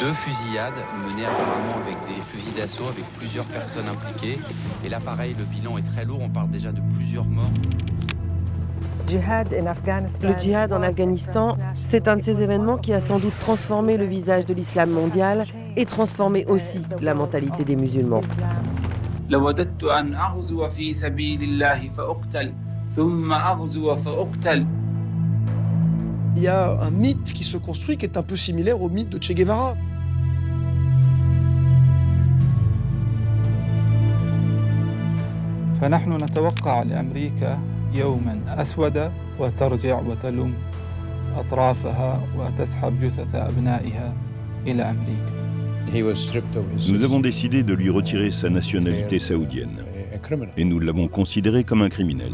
2 fusillades menées apparemment avec des fusils d'assaut, avec plusieurs personnes impliquées. Et là, pareil, le bilan est très lourd, on parle déjà de plusieurs morts. Le djihad en Afghanistan, c'est un de ces événements qui a sans doute transformé le visage de l'islam mondial et transformé aussi la mentalité des musulmans. لوددت أن أغزو في سبيل الله فأقتل ثم أغزو فأقتل. Il y a un mythe qui se construit qui est un peu similaire au mythe de Che Guevara. فنحن نتوقع لأمريكا يوما أسود وترجع وتلم أطرافها وتسحب جثث أبنائها إلى أمريكا. Nous avons décidé de lui retirer sa nationalité saoudienne et nous l'avons considéré comme un criminel.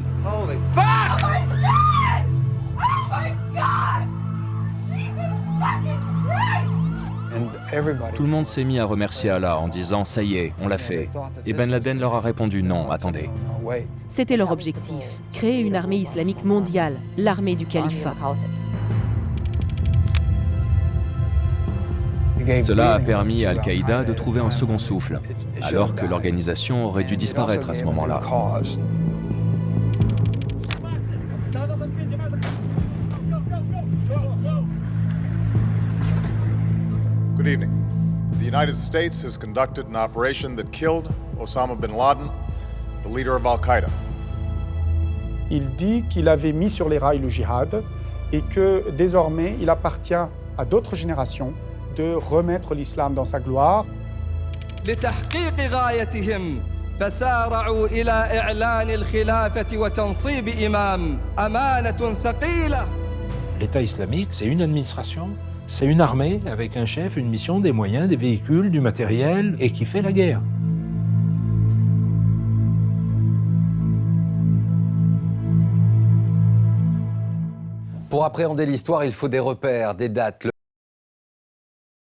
Tout le monde s'est mis à remercier Allah en disant « ça y est, on l'a fait ». Et Ben Laden leur a répondu « non, attendez ». C'était leur objectif, créer une armée islamique mondiale, l'armée du califat. Cela a permis à Al-Qaïda de trouver un second souffle, alors que l'organisation aurait dû disparaître à ce moment-là. Good evening. The United States has conducted an operation that killed Osama bin Laden, the leader of Al-Qaïda. Il dit qu'il avait mis sur les rails le djihad et que désormais il appartient à d'autres générations de remettre l'islam dans sa gloire. لتحقيق غايتهم فسارعوا إلى إعلان الخلافة وتنصيب إمام أمانة ثقيلة. L'État islamique, c'est une administration, c'est une armée avec un chef, une mission, des moyens, des véhicules, du matériel et qui fait la guerre. Pour appréhender l'histoire, il faut des repères, des dates.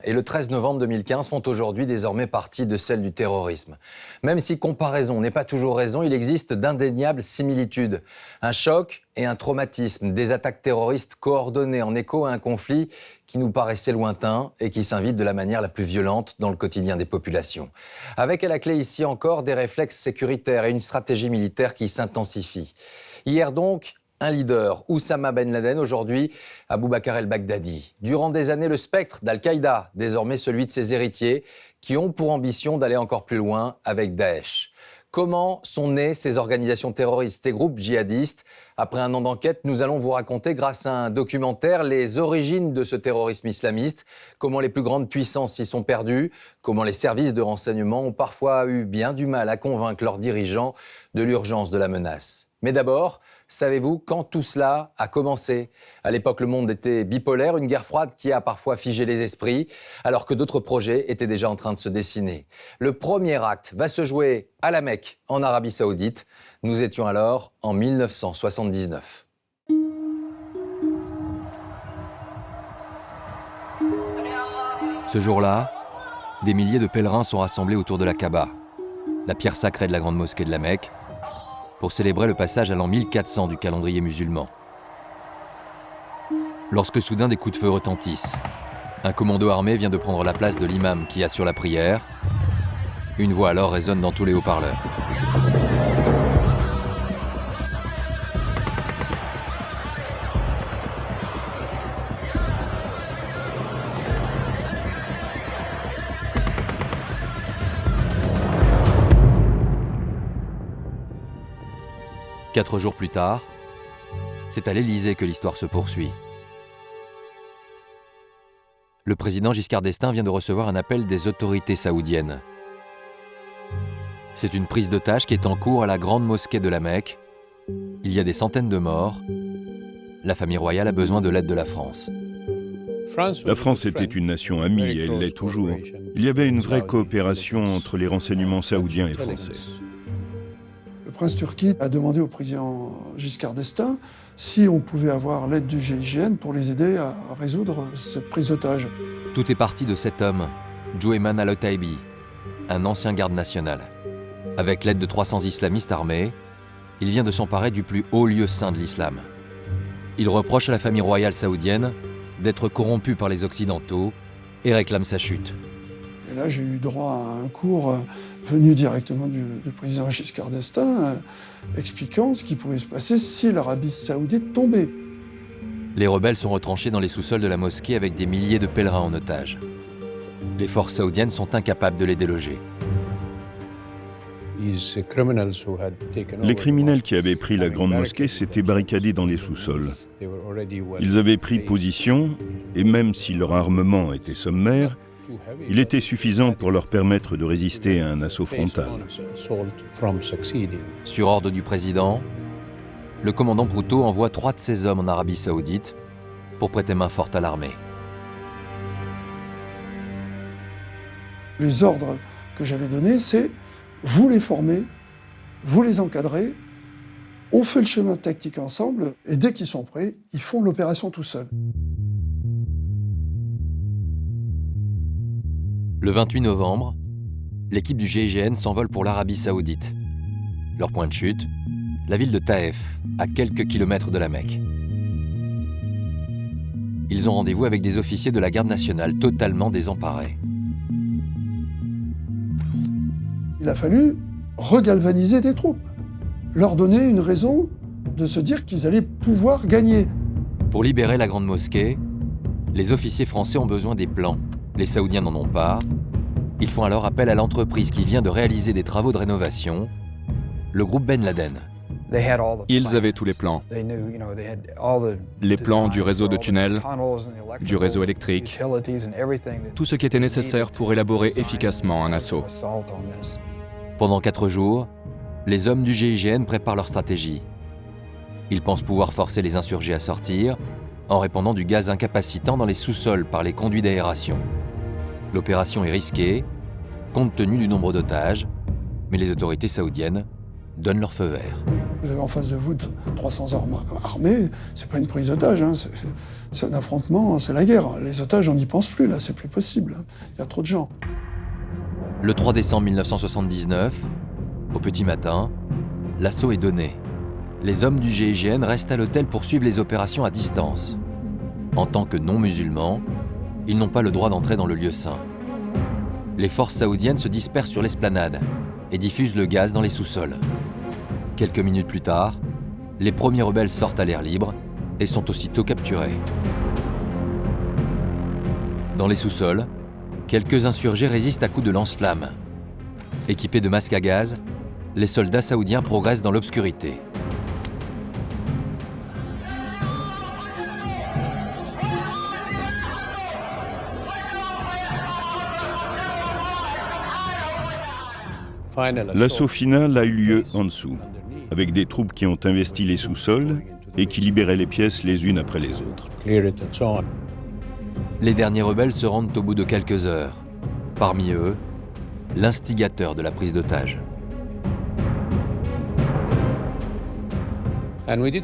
Et le 13 novembre 2015 font aujourd'hui désormais partie de celles du terrorisme. Même si comparaison n'est pas toujours raison, il existe d'indéniables similitudes. Un choc et un traumatisme, des attaques terroristes coordonnées en écho à un conflit qui nous paraissait lointain et qui s'invite de la manière la plus violente dans le quotidien des populations. Avec à la clé ici encore des réflexes sécuritaires et une stratégie militaire qui s'intensifie. Hier donc, un leader, Oussama Ben Laden, aujourd'hui Abou Bakr el-Baghdadi. Durant des années, le spectre d'Al-Qaïda, désormais celui de ses héritiers, qui ont pour ambition d'aller encore plus loin avec Daesh. Comment sont nées ces organisations terroristes, ces groupes djihadistes? Après un an d'enquête, nous allons vous raconter, grâce à un documentaire, les origines de ce terrorisme islamiste, comment les plus grandes puissances s'y sont perdues, comment les services de renseignement ont parfois eu bien du mal à convaincre leurs dirigeants de l'urgence de la menace. Mais d'abord, savez-vous quand tout cela a commencé? À l'époque, le monde était bipolaire, une guerre froide qui a parfois figé les esprits, alors que d'autres projets étaient déjà en train de se dessiner. Le premier acte va se jouer à la Mecque, en Arabie Saoudite. Nous étions alors en 1979. Ce jour-là, des milliers de pèlerins sont rassemblés autour de la Kaaba, la pierre sacrée de la grande mosquée de la Mecque, pour célébrer le passage à l'an 1400 du calendrier musulman. Lorsque soudain des coups de feu retentissent, un commando armé vient de prendre la place de l'imam qui assure la prière. Une voix alors résonne dans tous les haut-parleurs. Quatre jours plus tard, c'est à l'Élysée que l'histoire se poursuit. Le président Giscard d'Estaing vient de recevoir un appel des autorités saoudiennes. C'est une prise d'otage qui est en cours à la grande mosquée de la Mecque. Il y a des centaines de morts. La famille royale a besoin de l'aide de la France. La France était une nation amie et elle l'est toujours. Il y avait une vraie coopération entre les renseignements saoudiens et français. Le prince Turki a demandé au président Giscard d'Estaing si on pouvait avoir l'aide du GIGN pour les aider à résoudre cette prise d'otage. Tout est parti de cet homme, Jueyman al-Otaibi, un ancien garde national. Avec l'aide de 300 islamistes armés, il vient de s'emparer du plus haut lieu saint de l'islam. Il reproche à la famille royale saoudienne d'être corrompue par les Occidentaux et réclame sa chute. Et là, j'ai eu droit à un cours venu directement du président Giscard d'Estaing, expliquant ce qui pouvait se passer si l'Arabie saoudite tombait. Les rebelles sont retranchés dans les sous-sols de la mosquée avec des milliers de pèlerins en otage. Les forces saoudiennes sont incapables de les déloger. Les criminels qui avaient pris la grande mosquée s'étaient barricadés dans les sous-sols. Ils avaient pris position, et même si leur armement était sommaire, il était suffisant pour leur permettre de résister à un assaut frontal. Sur ordre du président, le commandant Proutot envoie 3 de ses hommes en Arabie saoudite pour prêter main forte à l'armée. Les ordres que j'avais donnés, c'est vous les formez, vous les encadrez, on fait le schéma tactique ensemble, et dès qu'ils sont prêts, ils font l'opération tout seuls. Le 28 novembre, l'équipe du GIGN s'envole pour l'Arabie saoudite. Leur point de chute, la ville de Taïf, à quelques kilomètres de la Mecque. Ils ont rendez-vous avec des officiers de la garde nationale totalement désemparés. Il a fallu regalvaniser des troupes, leur donner une raison de se dire qu'ils allaient pouvoir gagner. Pour libérer la grande mosquée, les officiers français ont besoin des plans. Les Saoudiens n'en ont pas. Ils font alors appel à l'entreprise qui vient de réaliser des travaux de rénovation, le groupe Ben Laden. Ils avaient tous les plans. Les plans du réseau de tunnels, du réseau électrique, tout ce qui était nécessaire pour élaborer efficacement un assaut. Pendant 4 jours, les hommes du GIGN préparent leur stratégie. Ils pensent pouvoir forcer les insurgés à sortir en répandant du gaz incapacitant dans les sous-sols par les conduits d'aération. L'opération est risquée, compte tenu du nombre d'otages, mais les autorités saoudiennes donnent leur feu vert. Vous avez en face de vous 300 hommes armés, c'est pas une prise d'otage, hein, c'est un affrontement, c'est la guerre. Les otages, on n'y pense plus, là, c'est plus possible. Il y a trop de gens. Le 3 décembre 1979, au petit matin, l'assaut est donné. Les hommes du GIGN restent à l'hôtel pour suivre les opérations à distance. En tant que non-musulmans, ils n'ont pas le droit d'entrer dans le lieu saint. Les forces saoudiennes se dispersent sur l'esplanade et diffusent le gaz dans les sous-sols. Quelques minutes plus tard, les premiers rebelles sortent à l'air libre et sont aussitôt capturés. Dans les sous-sols, quelques insurgés résistent à coups de lance-flammes. Équipés de masques à gaz, les soldats saoudiens progressent dans l'obscurité. L'assaut final a eu lieu en dessous, avec des troupes qui ont investi les sous-sols et qui libéraient les pièces les unes après les autres. Les derniers rebelles se rendent au bout de quelques heures. Parmi eux, l'instigateur de la prise d'otage.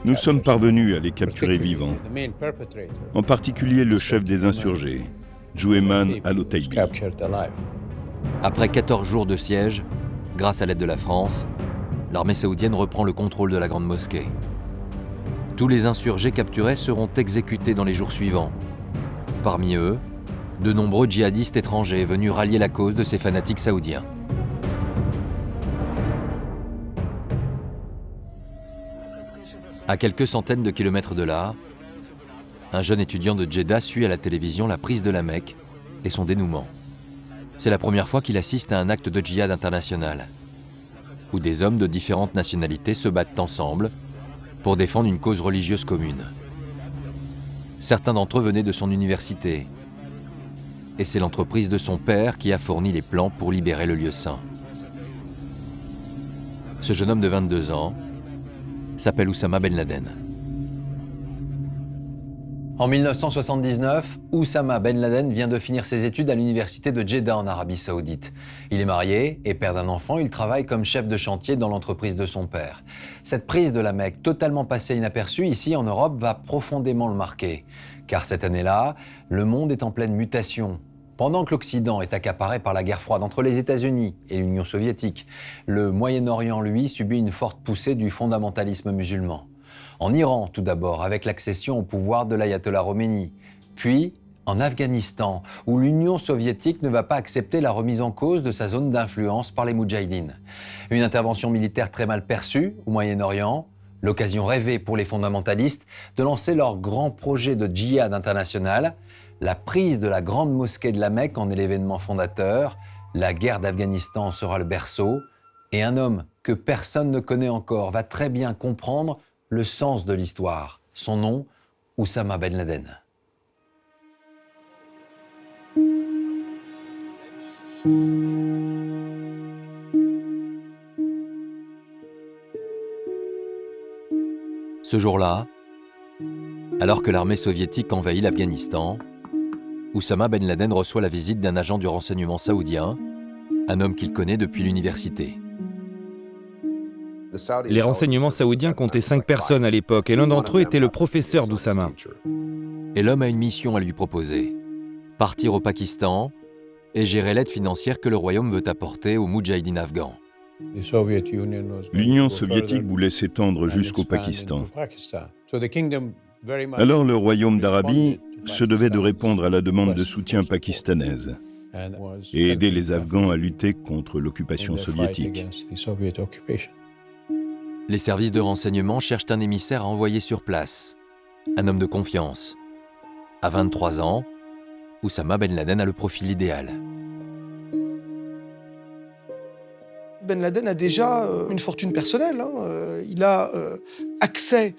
Nous sommes parvenus à les capturer vivants, en particulier le chef des insurgés, Jueyman al-Otaibi. Après 14 jours de siège, grâce à l'aide de la France, l'armée saoudienne reprend le contrôle de la grande mosquée. Tous les insurgés capturés seront exécutés dans les jours suivants. Parmi eux, de nombreux djihadistes étrangers venus rallier la cause de ces fanatiques saoudiens. À quelques centaines de kilomètres de là, un jeune étudiant de Jeddah suit à la télévision la prise de la Mecque et son dénouement. C'est la première fois qu'il assiste à un acte de djihad international, où des hommes de différentes nationalités se battent ensemble pour défendre une cause religieuse commune. Certains d'entre eux venaient de son université, et c'est l'entreprise de son père qui a fourni les plans pour libérer le lieu saint. Ce jeune homme de 22 ans s'appelle Oussama Ben Laden. En 1979, Oussama Ben Laden vient de finir ses études à l'université de Jeddah en Arabie Saoudite. Il est marié et père d'un enfant, il travaille comme chef de chantier dans l'entreprise de son père. Cette prise de la Mecque, totalement passée inaperçue ici en Europe, va profondément le marquer. Car cette année-là, le monde est en pleine mutation. Pendant que l'Occident est accaparé par la guerre froide entre les États-Unis et l'Union soviétique, le Moyen-Orient, lui, subit une forte poussée du fondamentalisme musulman. En Iran, tout d'abord, avec l'accession au pouvoir de l'ayatollah Khomeini, puis en Afghanistan, où l'Union soviétique ne va pas accepter la remise en cause de sa zone d'influence par les Moudjahidines. Une intervention militaire très mal perçue au Moyen-Orient, l'occasion rêvée pour les fondamentalistes de lancer leur grand projet de djihad international. La prise de la grande mosquée de la Mecque en est l'événement fondateur, la guerre d'Afghanistan en sera le berceau, et un homme que personne ne connaît encore va très bien comprendre le sens de l'histoire. Son nom, Oussama Ben Laden. Ce jour-là, alors que l'armée soviétique envahit l'Afghanistan, Oussama Ben Laden reçoit la visite d'un agent du renseignement saoudien, un homme qu'il connaît depuis l'université. Les renseignements saoudiens comptaient 5 personnes à l'époque et l'un d'entre eux était le professeur d'Oussama. Et l'homme a une mission à lui proposer. Partir au Pakistan et gérer l'aide financière que le royaume veut apporter aux Moudjahidines afghans. L'Union soviétique voulait s'étendre jusqu'au Pakistan. Alors le royaume d'Arabie se devait de répondre à la demande de soutien pakistanaise et aider les Afghans à lutter contre l'occupation soviétique. Les services de renseignement cherchent un émissaire à envoyer sur place, un homme de confiance. À 23 ans, Oussama Ben Laden a le profil idéal. Ben Laden a déjà une fortune personnelle. Il a accès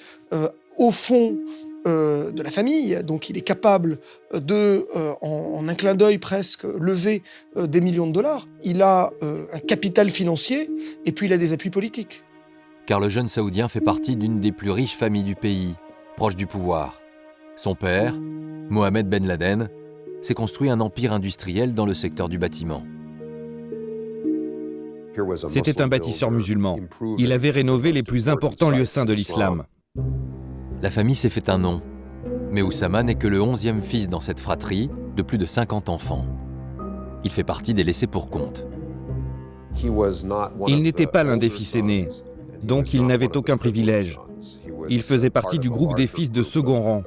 au fonds de la famille, donc il est capable de, en un clin d'œil presque, lever des millions de dollars. Il a un capital financier et puis il a des appuis politiques. Car le jeune Saoudien fait partie d'une des plus riches familles du pays, proche du pouvoir. Son père, Mohamed Ben Laden, s'est construit un empire industriel dans le secteur du bâtiment. C'était un bâtisseur musulman. Il avait rénové les plus importants lieux saints de l'islam. La famille s'est fait un nom, mais Oussama n'est que le 11e fils dans cette fratrie de plus de 50 enfants. Il fait partie des laissés pour compte. Il n'était pas l'un des fils aînés, donc il n'avait aucun privilège. Il faisait partie du groupe des fils de second rang.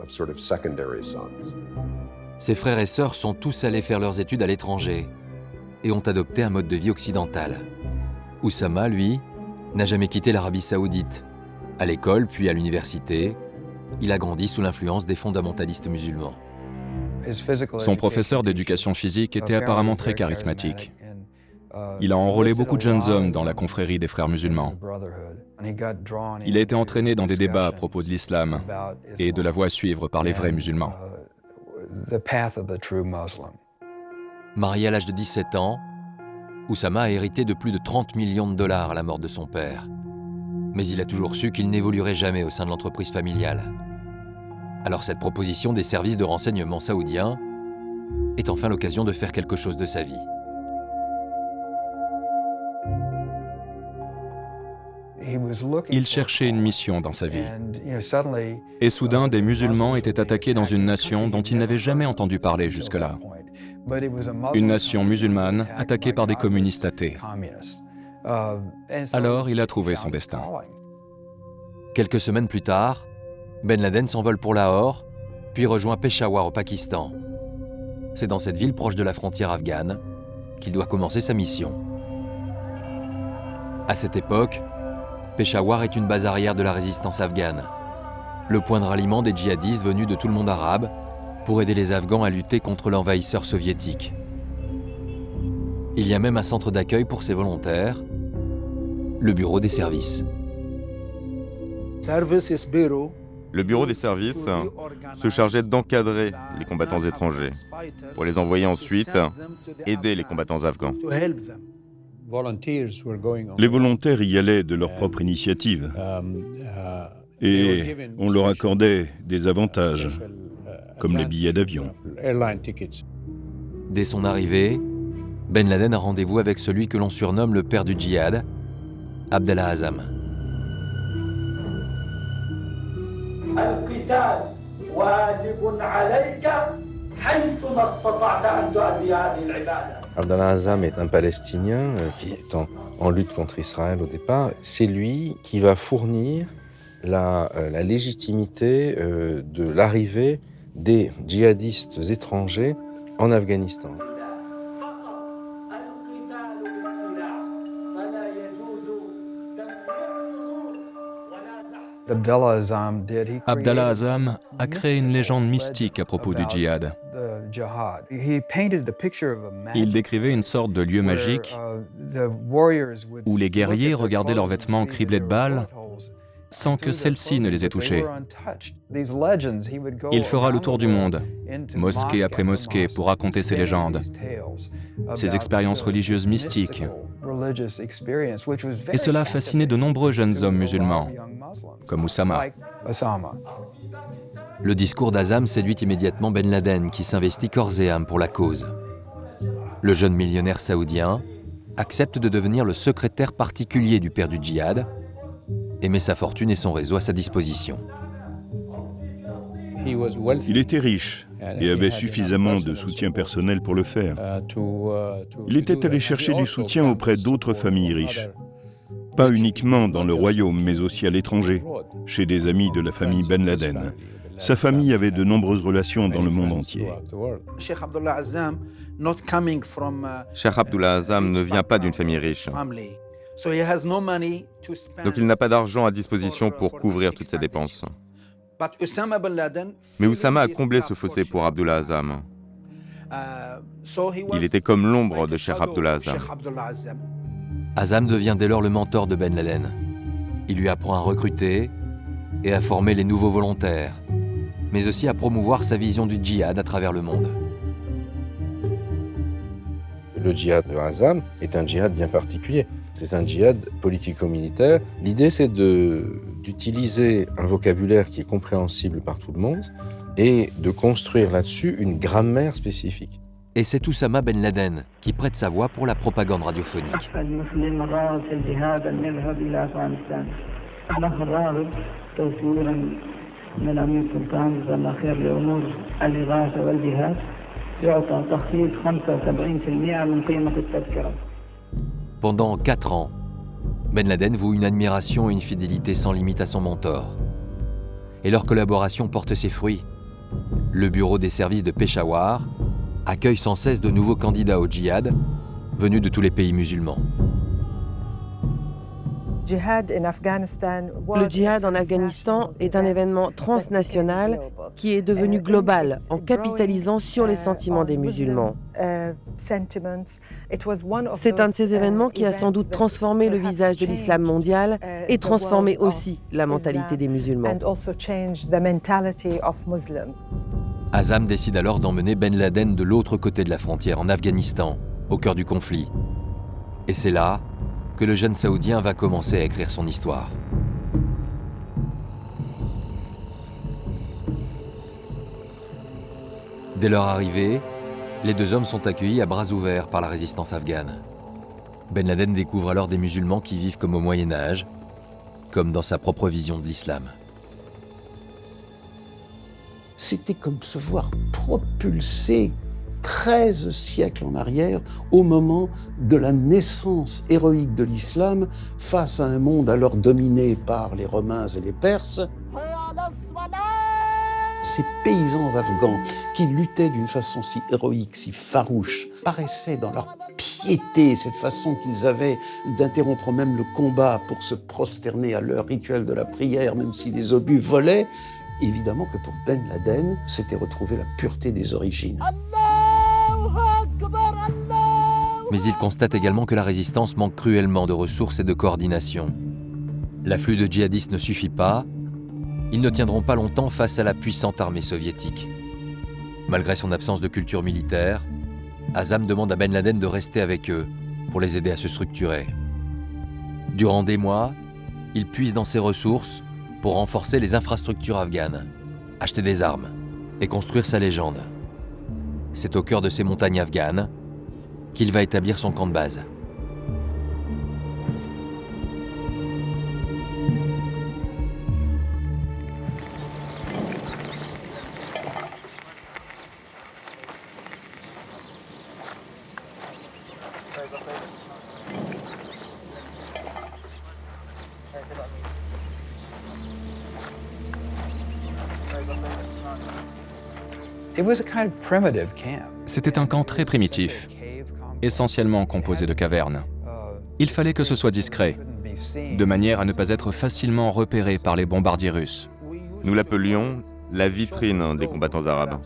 Ses frères et sœurs sont tous allés faire leurs études à l'étranger et ont adopté un mode de vie occidental. Oussama, lui, n'a jamais quitté l'Arabie saoudite. À l'école, puis à l'université, il a grandi sous l'influence des fondamentalistes musulmans. Son professeur d'éducation physique était apparemment très charismatique. Il a enrôlé beaucoup de jeunes hommes dans la confrérie des frères musulmans. Il a été entraîné dans des débats à propos de l'islam et de la voie à suivre par les vrais musulmans. Marié à l'âge de 17 ans, Oussama a hérité de plus de 30 millions de dollars à la mort de son père. Mais il a toujours su qu'il n'évoluerait jamais au sein de l'entreprise familiale. Alors cette proposition des services de renseignement saoudiens est enfin l'occasion de faire quelque chose de sa vie. Il cherchait une mission dans sa vie. Et soudain, des musulmans étaient attaqués dans une nation dont il n'avait jamais entendu parler jusque-là. Une nation musulmane attaquée par des communistes athées. Alors, il a trouvé son destin. Quelques semaines plus tard, Ben Laden s'envole pour Lahore, puis rejoint Peshawar au Pakistan. C'est dans cette ville proche de la frontière afghane qu'il doit commencer sa mission. À cette époque, Peshawar est une base arrière de la résistance afghane, le point de ralliement des djihadistes venus de tout le monde arabe pour aider les Afghans à lutter contre l'envahisseur soviétique. Il y a même un centre d'accueil pour ces volontaires, le bureau des services. Le bureau des services se chargeait d'encadrer les combattants étrangers pour les envoyer ensuite aider les combattants afghans. Les volontaires y allaient de leur propre initiative et on leur accordait des avantages, comme les billets d'avion. Dès son arrivée, Ben Laden a rendez-vous avec celui que l'on surnomme le père du djihad, Abdallah Azzam. Abdallah Azzam est un Palestinien qui est en lutte contre Israël au départ. C'est lui qui va fournir la légitimité de l'arrivée des djihadistes étrangers en Afghanistan. Abdallah Azzam a créé une légende mystique à propos du djihad. Il décrivait une sorte de lieu magique où les guerriers regardaient leurs vêtements criblés de balles sans que celles-ci ne les aient touchés. Il fera le tour du monde, mosquée après mosquée, pour raconter ces légendes, ces expériences religieuses mystiques. Et cela a fasciné de nombreux jeunes hommes musulmans, comme Oussama. Le discours d'Azzam séduit immédiatement Ben Laden, qui s'investit corps et âme pour la cause. Le jeune millionnaire saoudien accepte de devenir le secrétaire particulier du père du djihad et met sa fortune et son réseau à sa disposition. Il était riche et avait suffisamment de soutien personnel pour le faire. Il était allé chercher du soutien auprès d'autres familles riches. Pas uniquement dans le royaume, mais aussi à l'étranger, chez des amis de la famille Ben Laden. Sa famille avait de nombreuses relations dans le monde entier. Cheikh Abdullah Azzam ne vient pas d'une famille riche. Donc il n'a pas d'argent à disposition pour couvrir toutes ses dépenses. Mais Oussama a comblé ce fossé pour Abdullah Azzam. Il était comme l'ombre de Cheikh Abdullah Azzam. Azzam devient dès lors le mentor de Ben Laden. Il lui apprend à recruter et à former les nouveaux volontaires, mais aussi à promouvoir sa vision du djihad à travers le monde. Le djihad de Azzam est un djihad bien particulier. C'est un djihad politico-militaire. L'idée, c'est d'utiliser un vocabulaire qui est compréhensible par tout le monde et de construire là-dessus une grammaire spécifique. Et c'est Oussama Ben Laden qui prête sa voix pour la propagande radiophonique. Pendant 4 ans, Ben Laden voue une admiration et une fidélité sans limite à son mentor. Et leur collaboration porte ses fruits. Le bureau des services de Peshawar accueille sans cesse de nouveaux candidats au djihad venus de tous les pays musulmans. Le djihad en Afghanistan est un événement transnational qui est devenu global en capitalisant sur les sentiments des musulmans. C'est un de ces événements qui a sans doute transformé le visage de l'islam mondial et transformé aussi la mentalité des musulmans. Azzam décide alors d'emmener Ben Laden de l'autre côté de la frontière, en Afghanistan, au cœur du conflit. Et c'est là que le jeune Saoudien va commencer à écrire son histoire. Dès leur arrivée, les deux hommes sont accueillis à bras ouverts par la résistance afghane. Ben Laden découvre alors des musulmans qui vivent comme au Moyen-Âge, comme dans sa propre vision de l'islam. C'était comme se voir propulsé 13 siècles en arrière, au moment de la naissance héroïque de l'islam, face à un monde alors dominé par les Romains et les Perses. Ces paysans afghans qui luttaient d'une façon si héroïque, si farouche, paraissaient dans leur piété, cette façon qu'ils avaient d'interrompre même le combat pour se prosterner à leur rituel de la prière, même si les obus volaient. Évidemment que pour Ben Laden, c'était retrouver la pureté des origines. Mais il constate également que la résistance manque cruellement de ressources et de coordination. L'afflux de djihadistes ne suffit pas. Ils ne tiendront pas longtemps face à la puissante armée soviétique. Malgré son absence de culture militaire, Azzam demande à Ben Laden de rester avec eux pour les aider à se structurer. Durant des mois, il puise dans ses ressources pour renforcer les infrastructures afghanes, acheter des armes et construire sa légende. C'est au cœur de ces montagnes afghanes qu'il va établir son camp de base. C'était un camp très primitif, essentiellement composé de cavernes. Il fallait que ce soit discret, de manière à ne pas être facilement repéré par les bombardiers russes. Nous l'appelions la vitrine des combattants arabes.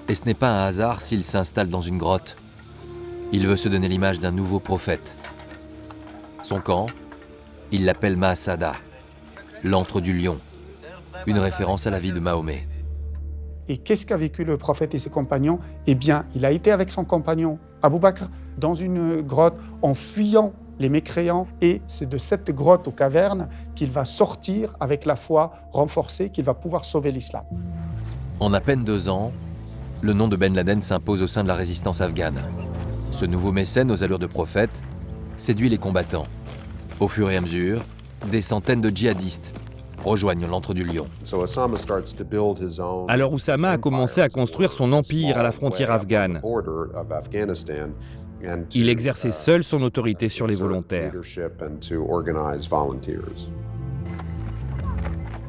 Et ce n'est pas un hasard s'il s'installe dans une grotte. Il veut se donner l'image d'un nouveau prophète. Son camp, il l'appelle Mahsada, l'antre du lion, une référence à la vie de Mahomet. Et qu'est-ce qu'a vécu le prophète et ses compagnons? Eh bien, il a été avec son compagnon Abou Bakr dans une grotte en fuyant les mécréants, et c'est de cette grotte aux cavernes qu'il va sortir avec la foi renforcée, qu'il va pouvoir sauver l'islam. En à peine 2 ans, le nom de Ben Laden s'impose au sein de la résistance afghane. Ce nouveau mécène aux allures de prophète séduit les combattants. Au fur et à mesure, des centaines de djihadistes rejoignent l'antre du lion. Alors Oussama a commencé à construire son empire à la frontière afghane. Il exerçait seul son autorité sur les volontaires.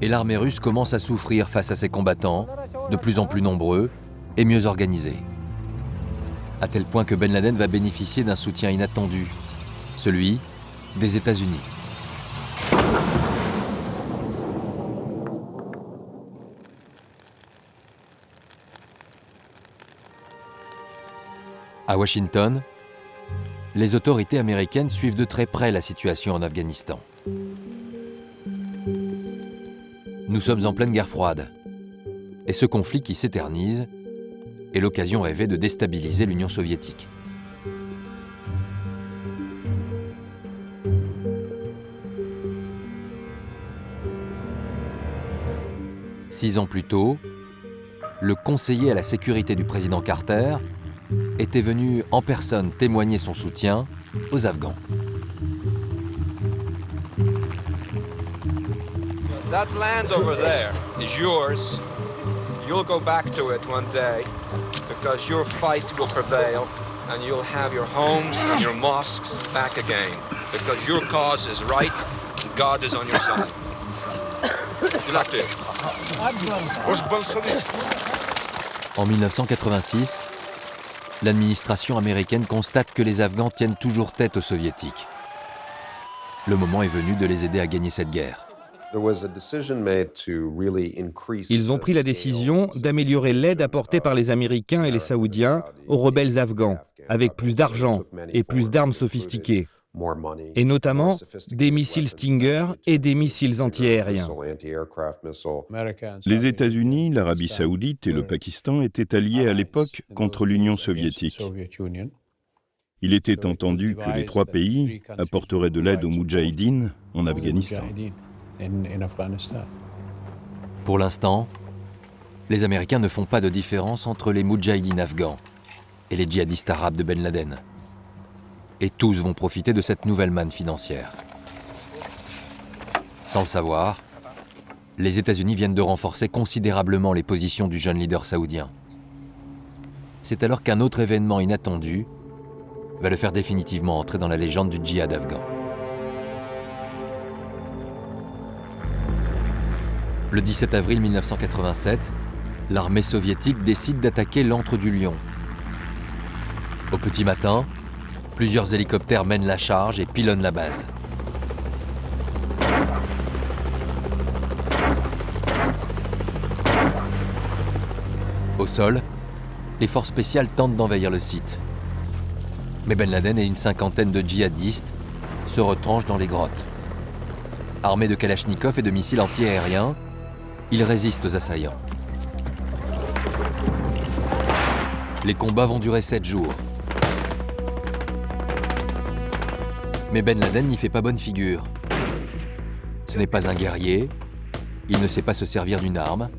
Et l'armée russe commence à souffrir face à ses combattants, de plus en plus nombreux et mieux organisés. À tel point que Ben Laden va bénéficier d'un soutien inattendu, celui des États-Unis. À Washington, les autorités américaines suivent de très près la situation en Afghanistan. Nous sommes en pleine guerre froide, et ce conflit qui s'éternise est l'occasion rêvée de déstabiliser l'Union soviétique. Six ans plus tôt, le conseiller à la sécurité du président Carter était venu en personne témoigner son soutien aux Afghans. That land over there is yours. You'll go back to it one day because your fight will prevail and you'll have your homes and your mosques back again because your cause is right and God is on your side. En 1986, l'administration américaine constate que les Afghans tiennent toujours tête aux Soviétiques. Le moment est venu de les aider à gagner cette guerre. Ils ont pris la décision d'améliorer l'aide apportée par les Américains et les Saoudiens aux rebelles afghans, avec plus d'argent et plus d'armes sophistiquées, et notamment des missiles Stinger et des missiles antiaériens. Les États-Unis, l'Arabie saoudite et le Pakistan étaient alliés à l'époque contre l'Union soviétique. Il était entendu que les 3 pays apporteraient de l'aide aux Moudjahidines en Afghanistan. Pour l'instant, les Américains ne font pas de différence entre les Moudjahidines afghans et les djihadistes arabes de Ben Laden. Et tous vont profiter de cette nouvelle manne financière. Sans le savoir, les États-Unis viennent de renforcer considérablement les positions du jeune leader saoudien. C'est alors qu'un autre événement inattendu va le faire définitivement entrer dans la légende du djihad afghan. Le 17 avril 1987, l'armée soviétique décide d'attaquer l'antre du lion. Au petit matin, plusieurs hélicoptères mènent la charge et pilonnent la base. Au sol, les forces spéciales tentent d'envahir le site. Mais Ben Laden et une cinquantaine de djihadistes se retranchent dans les grottes. Armés de kalachnikovs et de missiles antiaériens, ils résistent aux assaillants. Les combats vont durer 7 jours. Mais Ben Laden n'y fait pas bonne figure. Ce n'est pas un guerrier, il ne sait pas se servir d'une arme.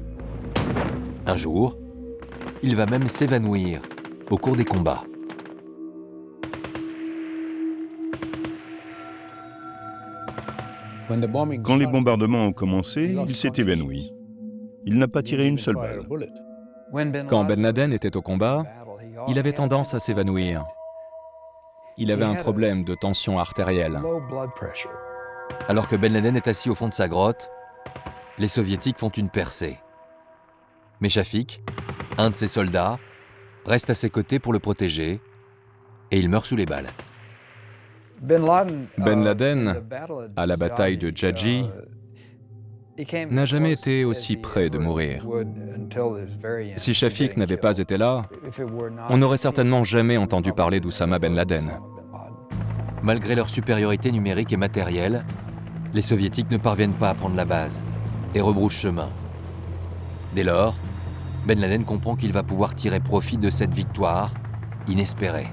Un jour, il va même s'évanouir au cours des combats. Quand les bombardements ont commencé, il s'est évanoui. Il n'a pas tiré une seule balle. Quand Ben Laden était au combat, il avait tendance à s'évanouir. Il avait un problème de tension artérielle. Alors que Ben Laden est assis au fond de sa grotte, les Soviétiques font une percée. Mais Shafik, Un de ses soldats reste à ses côtés pour le protéger et il meurt sous les balles. Ben Laden, à la bataille de Jaji, n'a jamais été aussi près de mourir. Si Shafiq n'avait pas été là, on n'aurait certainement jamais entendu parler d'Oussama Ben Laden. Malgré leur supériorité numérique et matérielle, les soviétiques ne parviennent pas à prendre la base et rebroussent chemin. Dès lors, Ben Laden comprend qu'il va pouvoir tirer profit de cette victoire inespérée.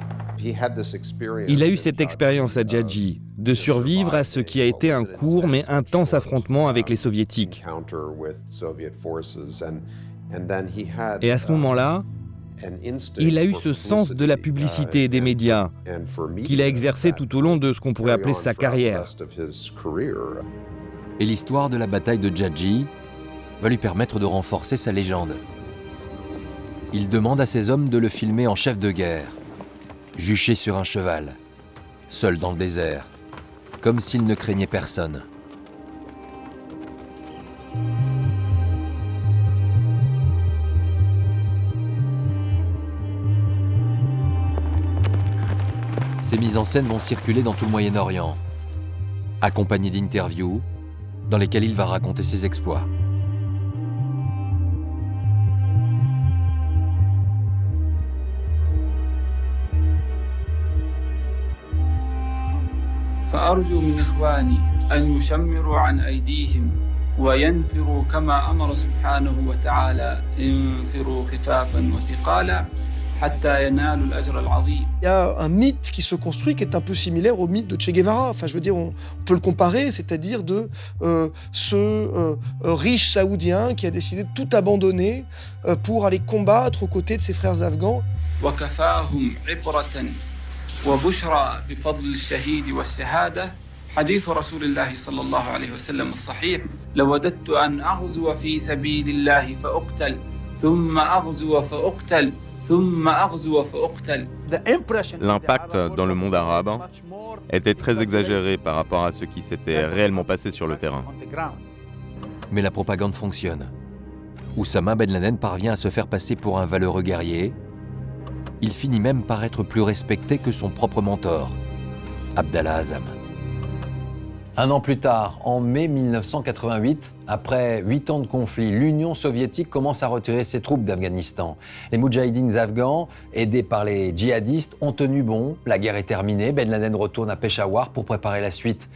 Il a eu cette expérience à Jaji, de survivre à ce qui a été un court mais intense affrontement avec les soviétiques. Et à ce moment-là, il a eu ce sens de la publicité et des médias qu'il a exercé tout au long de ce qu'on pourrait appeler sa carrière. Et l'histoire de la bataille de Jaji va lui permettre de renforcer sa légende. Il demande à ses hommes de le filmer en chef de guerre, juché sur un cheval, seul dans le désert, comme s'il ne craignait personne. Ces mises en scène vont circuler dans tout le Moyen-Orient, accompagnées d'interviews dans lesquelles il va raconter ses exploits. فأرجو من إخواني أن يشمروا عن أيديهم وينفروا كما أمر سبحانه وتعالى انفروا خفافا وثقالا حتى ينالوا الأجر العظيم. Il y a un mythe qui se construit qui est un peu similaire au mythe de Che Guevara. Enfin, je veux dire, on peut le comparer, c'est-à-dire de ce riche saoudien qui a décidé de tout abandonner pour aller combattre aux côtés de ses frères afghans. وكفاهم عبرة وبشرى بفضل الشهيد والشهادة حديث رسول الله صلى الله عليه وسلم الصحيح لوددت أن أغزو في سبيل الله فأقتل ثم أغزو فأقتل ثم أغزو فأقتل. L'impact dans le monde arabe était très exagéré par rapport à ce qui s'était réellement passé sur le terrain. Mais la propagande fonctionne. Oussama Ben Laden parvient à se faire passer pour un valeureux guerrier. Il finit même par être plus respecté que son propre mentor, Abdallah Azzam. Un an plus tard, en mai 1988, après 8 ans de conflit, l'Union soviétique commence à retirer ses troupes d'Afghanistan. Les moudjahidines afghans, aidés par les djihadistes, ont tenu bon. La guerre est terminée. Ben Laden retourne à Peshawar pour préparer la suite.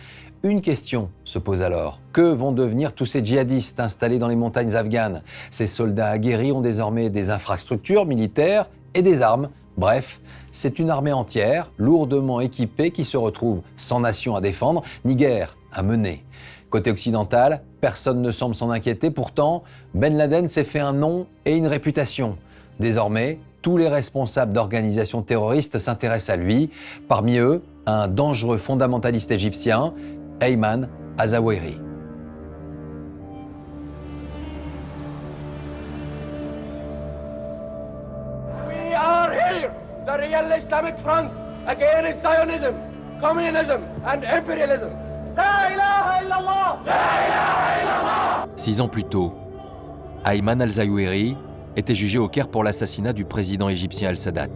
Une question se pose alors. Que vont devenir tous ces djihadistes installés dans les montagnes afghanes? Ces soldats aguerris ont désormais des infrastructures militaires et des armes. Bref, c'est une armée entière, lourdement équipée, qui se retrouve sans nation à défendre, ni guerre à mener. Côté occidental, personne ne semble s'en inquiéter. Pourtant, Ben Laden s'est fait un nom et une réputation. Désormais, tous les responsables d'organisations terroristes s'intéressent à lui. Parmi eux, un dangereux fondamentaliste égyptien, Ayman Azaweri. We are here, the real Islamic front against Zionism, communism and imperialism. La ilaha illallah! La ilaha illallah! 6 ans plus tôt, Ayman al-Zawahiri était jugé au Caire pour l'assassinat du président égyptien al-Sadat.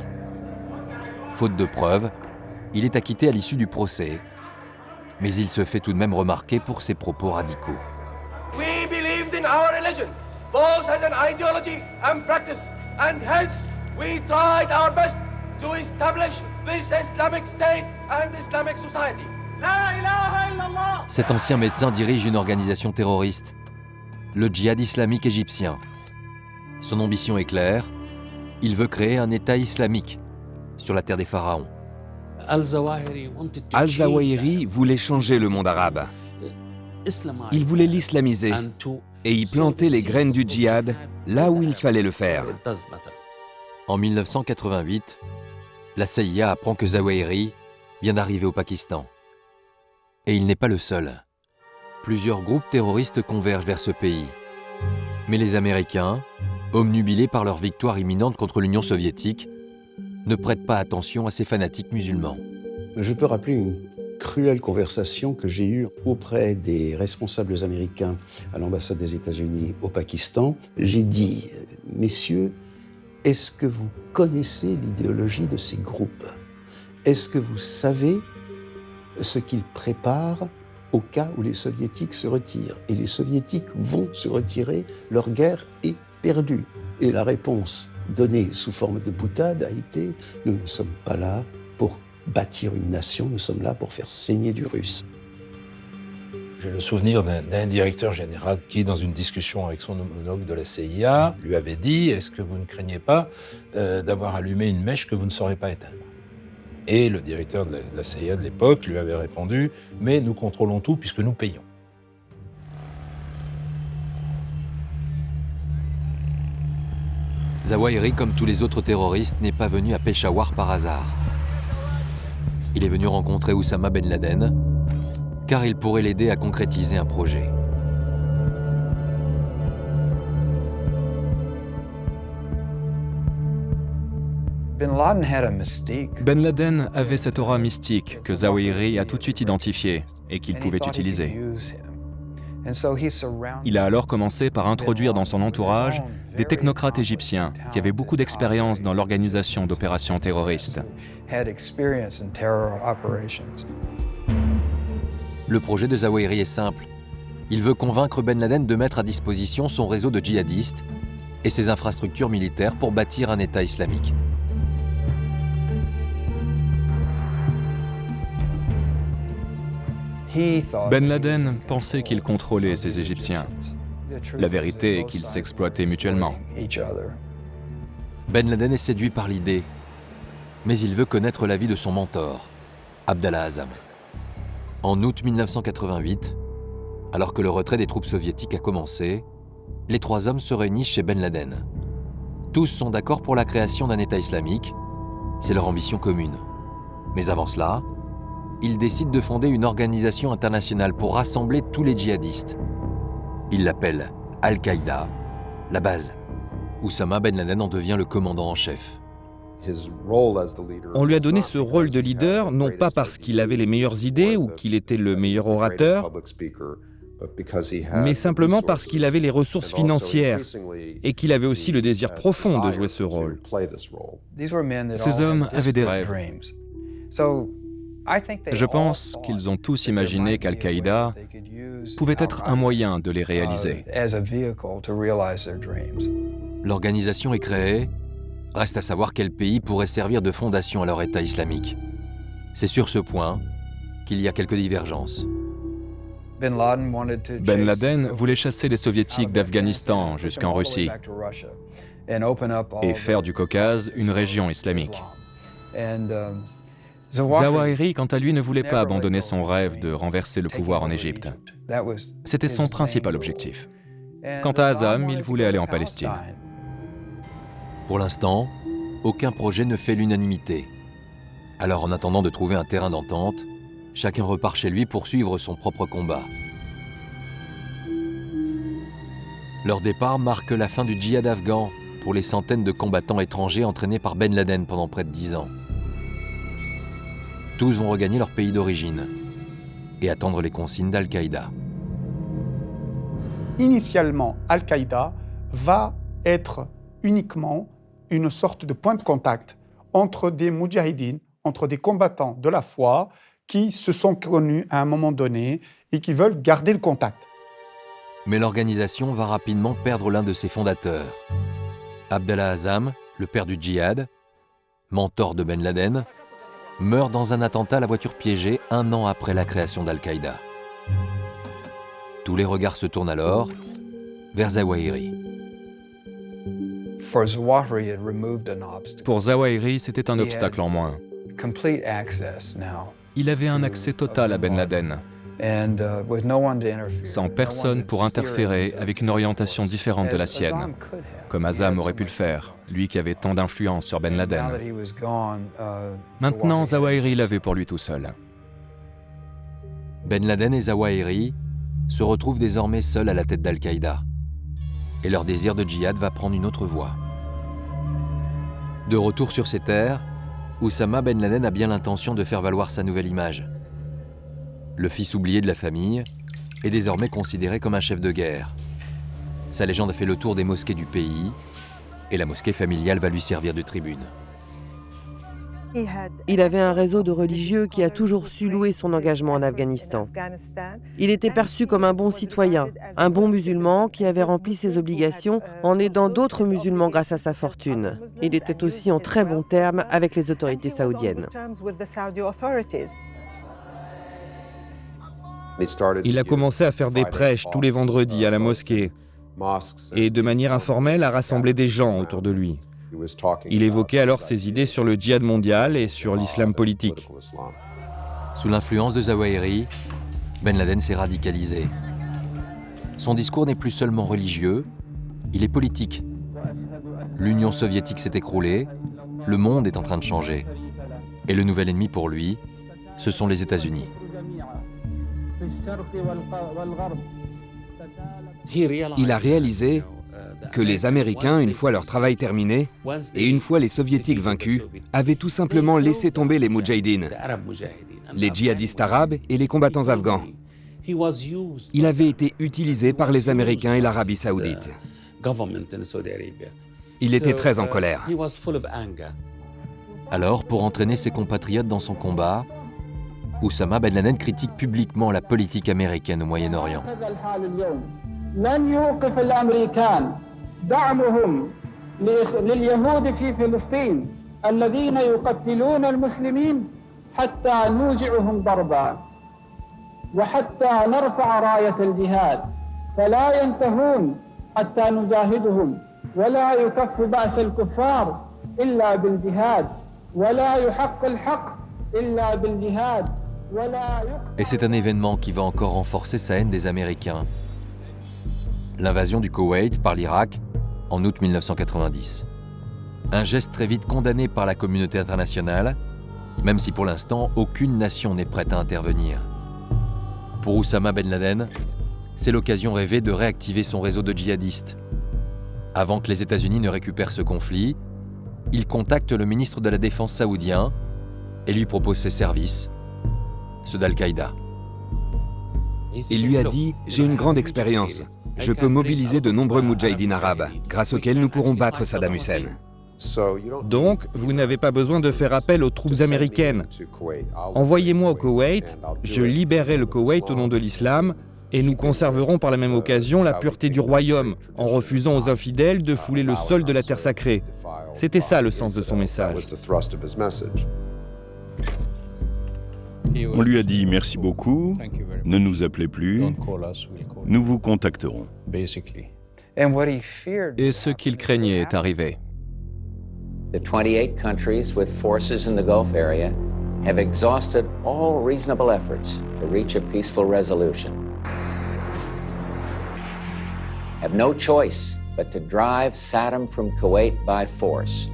Faute de preuves, il est acquitté à l'issue du procès, mais il se fait tout de même remarquer pour ses propos radicaux. We believed in our religion, both as an ideology and practice, and hence we tried our best to establish this Islamic state and Islamic society. La ilaha illallah! Cet ancien médecin dirige une organisation terroriste, le djihad islamique égyptien. Son ambition est claire, il veut créer un État islamique sur la terre des pharaons. Al-Zawahiri voulait changer le monde arabe. Il voulait l'islamiser et y planter les graines du djihad là où il fallait le faire. En 1988, la CIA apprend que Zawahiri vient d'arriver au Pakistan. Et il n'est pas le seul. Plusieurs groupes terroristes convergent vers ce pays. Mais les Américains, obnubilés par leur victoire imminente contre l'Union soviétique, ne prêtent pas attention à ces fanatiques musulmans. Je peux rappeler une cruelle conversation que j'ai eue auprès des responsables américains à l'ambassade des États-Unis au Pakistan. J'ai dit, messieurs, est-ce que vous connaissez l'idéologie de ces groupes? Est-ce que vous savez ce qu'ils préparent au cas où les Soviétiques se retirent? Et les Soviétiques vont se retirer, leur guerre est perdue. Et la réponse donnée sous forme de boutade a été « Nous ne sommes pas là pour bâtir une nation, nous sommes là pour faire saigner du russe ». J'ai le souvenir d'un directeur général qui, dans une discussion avec son homologue de la CIA, lui avait dit « Est-ce que vous ne craignez pas d'avoir allumé une mèche que vous ne saurez pas éteindre ?» Et le directeur de la CIA de l'époque lui avait répondu « Mais nous contrôlons tout puisque nous payons ». Zawahiri, comme tous les autres terroristes, n'est pas venu à Peshawar par hasard. Il est venu rencontrer Oussama Ben Laden, car il pourrait l'aider à concrétiser un projet. Ben Laden avait cette aura mystique que Zawahiri a tout de suite identifiée et qu'il pouvait utiliser. Il a alors commencé par introduire dans son entourage des technocrates égyptiens qui avaient beaucoup d'expérience dans l'organisation d'opérations terroristes. Le projet de Zawahiri est simple. Il veut convaincre Ben Laden de mettre à disposition son réseau de djihadistes et ses infrastructures militaires pour bâtir un État islamique. Ben Laden pensait qu'il contrôlait ces Égyptiens. La vérité est qu'ils s'exploitaient mutuellement. Ben Laden est séduit par l'idée, mais il veut connaître l'avis de son mentor, Abdallah Azzam. En août 1988, alors que le retrait des troupes soviétiques a commencé, les trois hommes se réunissent chez Ben Laden. Tous sont d'accord pour la création d'un État islamique, c'est leur ambition commune. Mais avant cela, ils décident de fonder une organisation internationale pour rassembler tous les djihadistes. Ils l'appellent Al-Qaïda, la base. Oussama Ben Laden en devient le commandant en chef. On lui a donné ce rôle de leader, non pas parce qu'il avait les meilleures idées ou qu'il était le meilleur orateur, mais simplement parce qu'il avait les ressources financières et qu'il avait aussi le désir profond de jouer ce rôle. Ces hommes avaient des rêves. Je pense qu'ils ont tous imaginé qu'Al-Qaïda pouvait être un moyen de les réaliser. L'organisation est créée, reste à savoir quel pays pourrait servir de fondation à leur État islamique. C'est sur ce point qu'il y a quelques divergences. Ben Laden voulait chasser les soviétiques d'Afghanistan jusqu'en Russie et faire du Caucase une région islamique. Zawahiri, quant à lui, ne voulait pas abandonner son rêve de renverser le pouvoir en Égypte. C'était son principal objectif. Quant à Azzam, il voulait aller en Palestine. Pour l'instant, aucun projet ne fait l'unanimité. Alors, en attendant de trouver un terrain d'entente, chacun repart chez lui pour suivre son propre combat. Leur départ marque la fin du djihad afghan pour les centaines de combattants étrangers entraînés par Ben Laden pendant près de 10 ans. Tous vont regagner leur pays d'origine et attendre les consignes d'Al-Qaïda. Initialement, Al-Qaïda va être uniquement une sorte de point de contact entre des moudjahidines, entre des combattants de la foi qui se sont connus à un moment donné et qui veulent garder le contact. Mais l'organisation va rapidement perdre l'un de ses fondateurs. Abdallah Azzam, le père du djihad, mentor de Ben Laden, meurt dans un attentat à la voiture piégée 1 an après la création d'Al-Qaïda. Tous les regards se tournent alors vers Zawahiri. Pour Zawahiri, c'était un obstacle en moins. Il avait un accès total à Ben Laden, sans personne pour interférer avec une orientation différente de la sienne, comme Azzam aurait pu le faire, lui qui avait tant d'influence sur Ben Laden. Maintenant, Zawahiri l'avait pour lui tout seul. Ben Laden et Zawahiri se retrouvent désormais seuls à la tête d'Al-Qaïda, et leur désir de djihad va prendre une autre voie. De retour sur ses terres, Oussama Ben Laden a bien l'intention de faire valoir sa nouvelle image. Le fils oublié de la famille est désormais considéré comme un chef de guerre. Sa légende a fait le tour des mosquées du pays Et la mosquée familiale va lui servir de tribune. Il avait un réseau de religieux qui a toujours su louer son engagement en Afghanistan. Il était perçu comme un bon citoyen, un bon musulman qui avait rempli ses obligations en aidant d'autres musulmans grâce à sa fortune. Il était aussi en très bons termes avec les autorités saoudiennes. Il a commencé à faire des prêches tous les vendredis à la mosquée et de manière informelle à rassembler des gens autour de lui. Il évoquait alors ses idées sur le djihad mondial et sur l'islam politique. Sous l'influence de Zawahiri, Ben Laden s'est radicalisé. Son discours n'est plus seulement religieux, il est politique. L'Union soviétique s'est écroulée, le monde est en train de changer. Et le nouvel ennemi pour lui, ce sont les États-Unis. Il a réalisé que les Américains, une fois leur travail terminé, et une fois les Soviétiques vaincus, avaient tout simplement laissé tomber les Moudjahidines, les djihadistes arabes et les combattants afghans. Il avait été utilisé par les Américains et l'Arabie saoudite. Il était très en colère. Alors, pour entraîner ses compatriotes dans son combat, Oussama Ben Laden critique publiquement la politique américaine au Moyen-Orient. لن يوقف الأمريكان دعمهم لليهود في فلسطين الذين يقتلون المسلمين حتى نوجعهم ضربا وحتى نرفع راية الجهاد فلا ينتهون حتى نجاهدهم ولا يكف بأس الكفار إلا بالجهاد ولا يحق الحق إلا بالجهاد ولا Et c'est un événement qui va encore renforcer sa haine des Américains. L'invasion du Koweït par l'Irak en août 1990. Un geste très vite condamné par la communauté internationale, même si pour l'instant aucune nation n'est prête à intervenir. Pour Oussama Ben Laden, c'est l'occasion rêvée de réactiver son réseau de djihadistes. Avant que les États-Unis ne récupèrent ce conflit, il contacte le ministre de la Défense saoudien et lui propose ses services, ceux d'Al-Qaïda. Il lui a dit « J'ai une grande expérience. Je peux mobiliser de nombreux moudjahidines arabes, grâce auxquels nous pourrons battre Saddam Hussein. » Donc, vous n'avez pas besoin de faire appel aux troupes américaines. Envoyez-moi au Koweït, je libérerai le Koweït au nom de l'islam, et nous conserverons par la même occasion la pureté du royaume, en refusant aux infidèles de fouler le sol de la terre sacrée. C'était ça le sens de son message. On lui a dit « Merci beaucoup, ne nous appelez plus, nous vous contacterons. » Et ce qu'il craignait est arrivé. The 28 countries with forces in the Gulf area have exhausted all reasonable efforts to reach a peaceful resolution. Have no choice but to drive Saddam from Kuwait by force.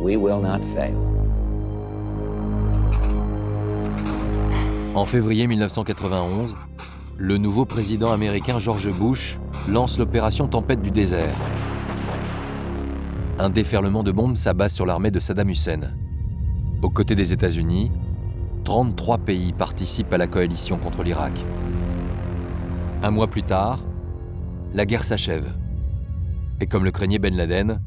We will not fail. En février 1991, le nouveau président américain George Bush lance l'opération Tempête du désert. Un déferlement de bombes s'abat sur l'armée de Saddam Hussein. Aux côtés des États-Unis, 33 pays participent à la coalition contre l'Irak. Un mois plus tard, la guerre s'achève. Et comme le craignait Ben Laden,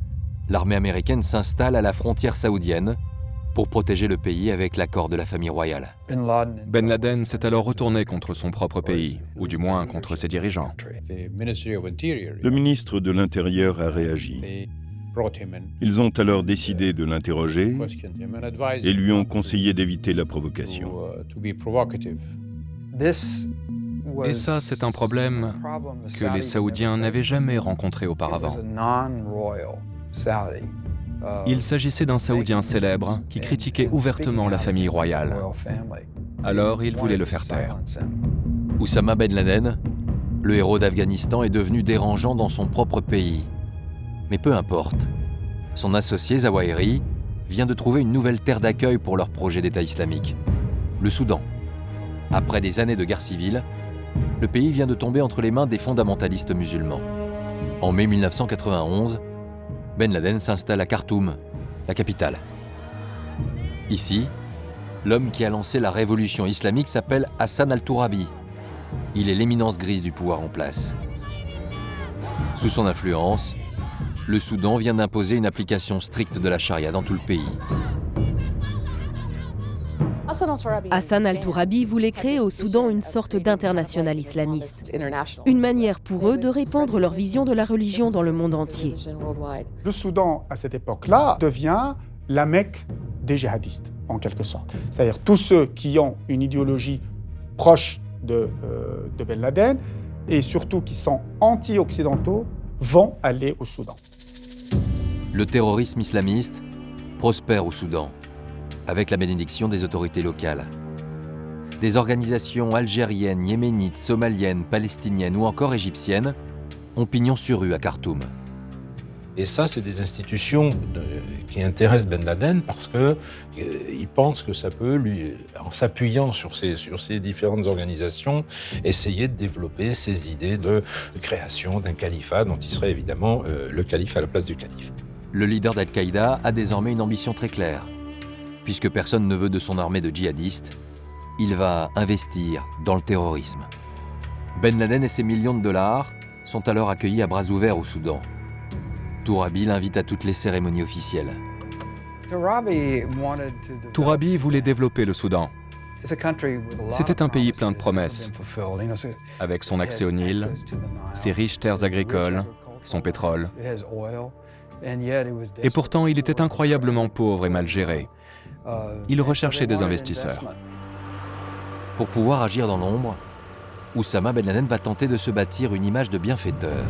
l'armée américaine s'installe à la frontière saoudienne pour protéger le pays avec l'accord de la famille royale. Ben Laden s'est alors retourné contre son propre pays, ou du moins contre ses dirigeants. Le ministre de l'Intérieur a réagi. Ils ont alors décidé de l'interroger et lui ont conseillé d'éviter la provocation. Et ça, c'est un problème que les Saoudiens n'avaient jamais rencontré auparavant. Il s'agissait d'un Saoudien célèbre qui critiquait ouvertement la famille royale. Alors, il voulait le faire taire. Oussama Ben Laden, le héros d'Afghanistan, est devenu dérangeant dans son propre pays. Mais peu importe. Son associé Zawahiri vient de trouver une nouvelle terre d'accueil pour leur projet d'État islamique, le Soudan. Après des années de guerre civile, le pays vient de tomber entre les mains des fondamentalistes musulmans. En mai 1991, Ben Laden s'installe à Khartoum, la capitale. Ici, l'homme qui a lancé la révolution islamique s'appelle Hassan al-Tourabi. Il est l'éminence grise du pouvoir en place. Sous son influence, Le Soudan vient d'imposer une application stricte de la charia dans tout le pays. Hassan al-Tourabi voulait créer au Soudan une sorte d'international islamiste. Une manière pour eux de répandre leur vision de la religion dans le monde entier. Le Soudan, à cette époque-là, devient la Mecque des djihadistes, en quelque sorte. C'est-à-dire tous ceux qui ont une idéologie proche de Ben Laden et surtout qui sont anti-occidentaux vont aller au Soudan. Le terrorisme islamiste prospère au Soudan, avec la bénédiction des autorités locales. Des organisations algériennes, yéménites, somaliennes, palestiniennes ou encore égyptiennes ont pignon sur rue à Khartoum. Et ça, c'est des institutions qui intéressent Ben Laden parce qu'il pense que ça peut, lui, en s'appuyant sur ces différentes organisations, essayer de développer ses idées de création d'un califat dont il serait évidemment le calife à la place du calife. Le leader d'Al-Qaïda a désormais une ambition très claire. Puisque personne ne veut de son armée de djihadistes, il va investir dans le terrorisme. Ben Laden et ses millions de dollars sont alors accueillis à bras ouverts au Soudan. Tourabi l'invite à toutes les cérémonies officielles. Tourabi voulait développer le Soudan. C'était un pays plein de promesses, avec son accès au Nil, ses riches terres agricoles, son pétrole. Et pourtant, il était incroyablement pauvre et mal géré. Il recherchait des investisseurs. Pour pouvoir agir dans l'ombre, Oussama Ben Laden va tenter de se bâtir une image de bienfaiteur.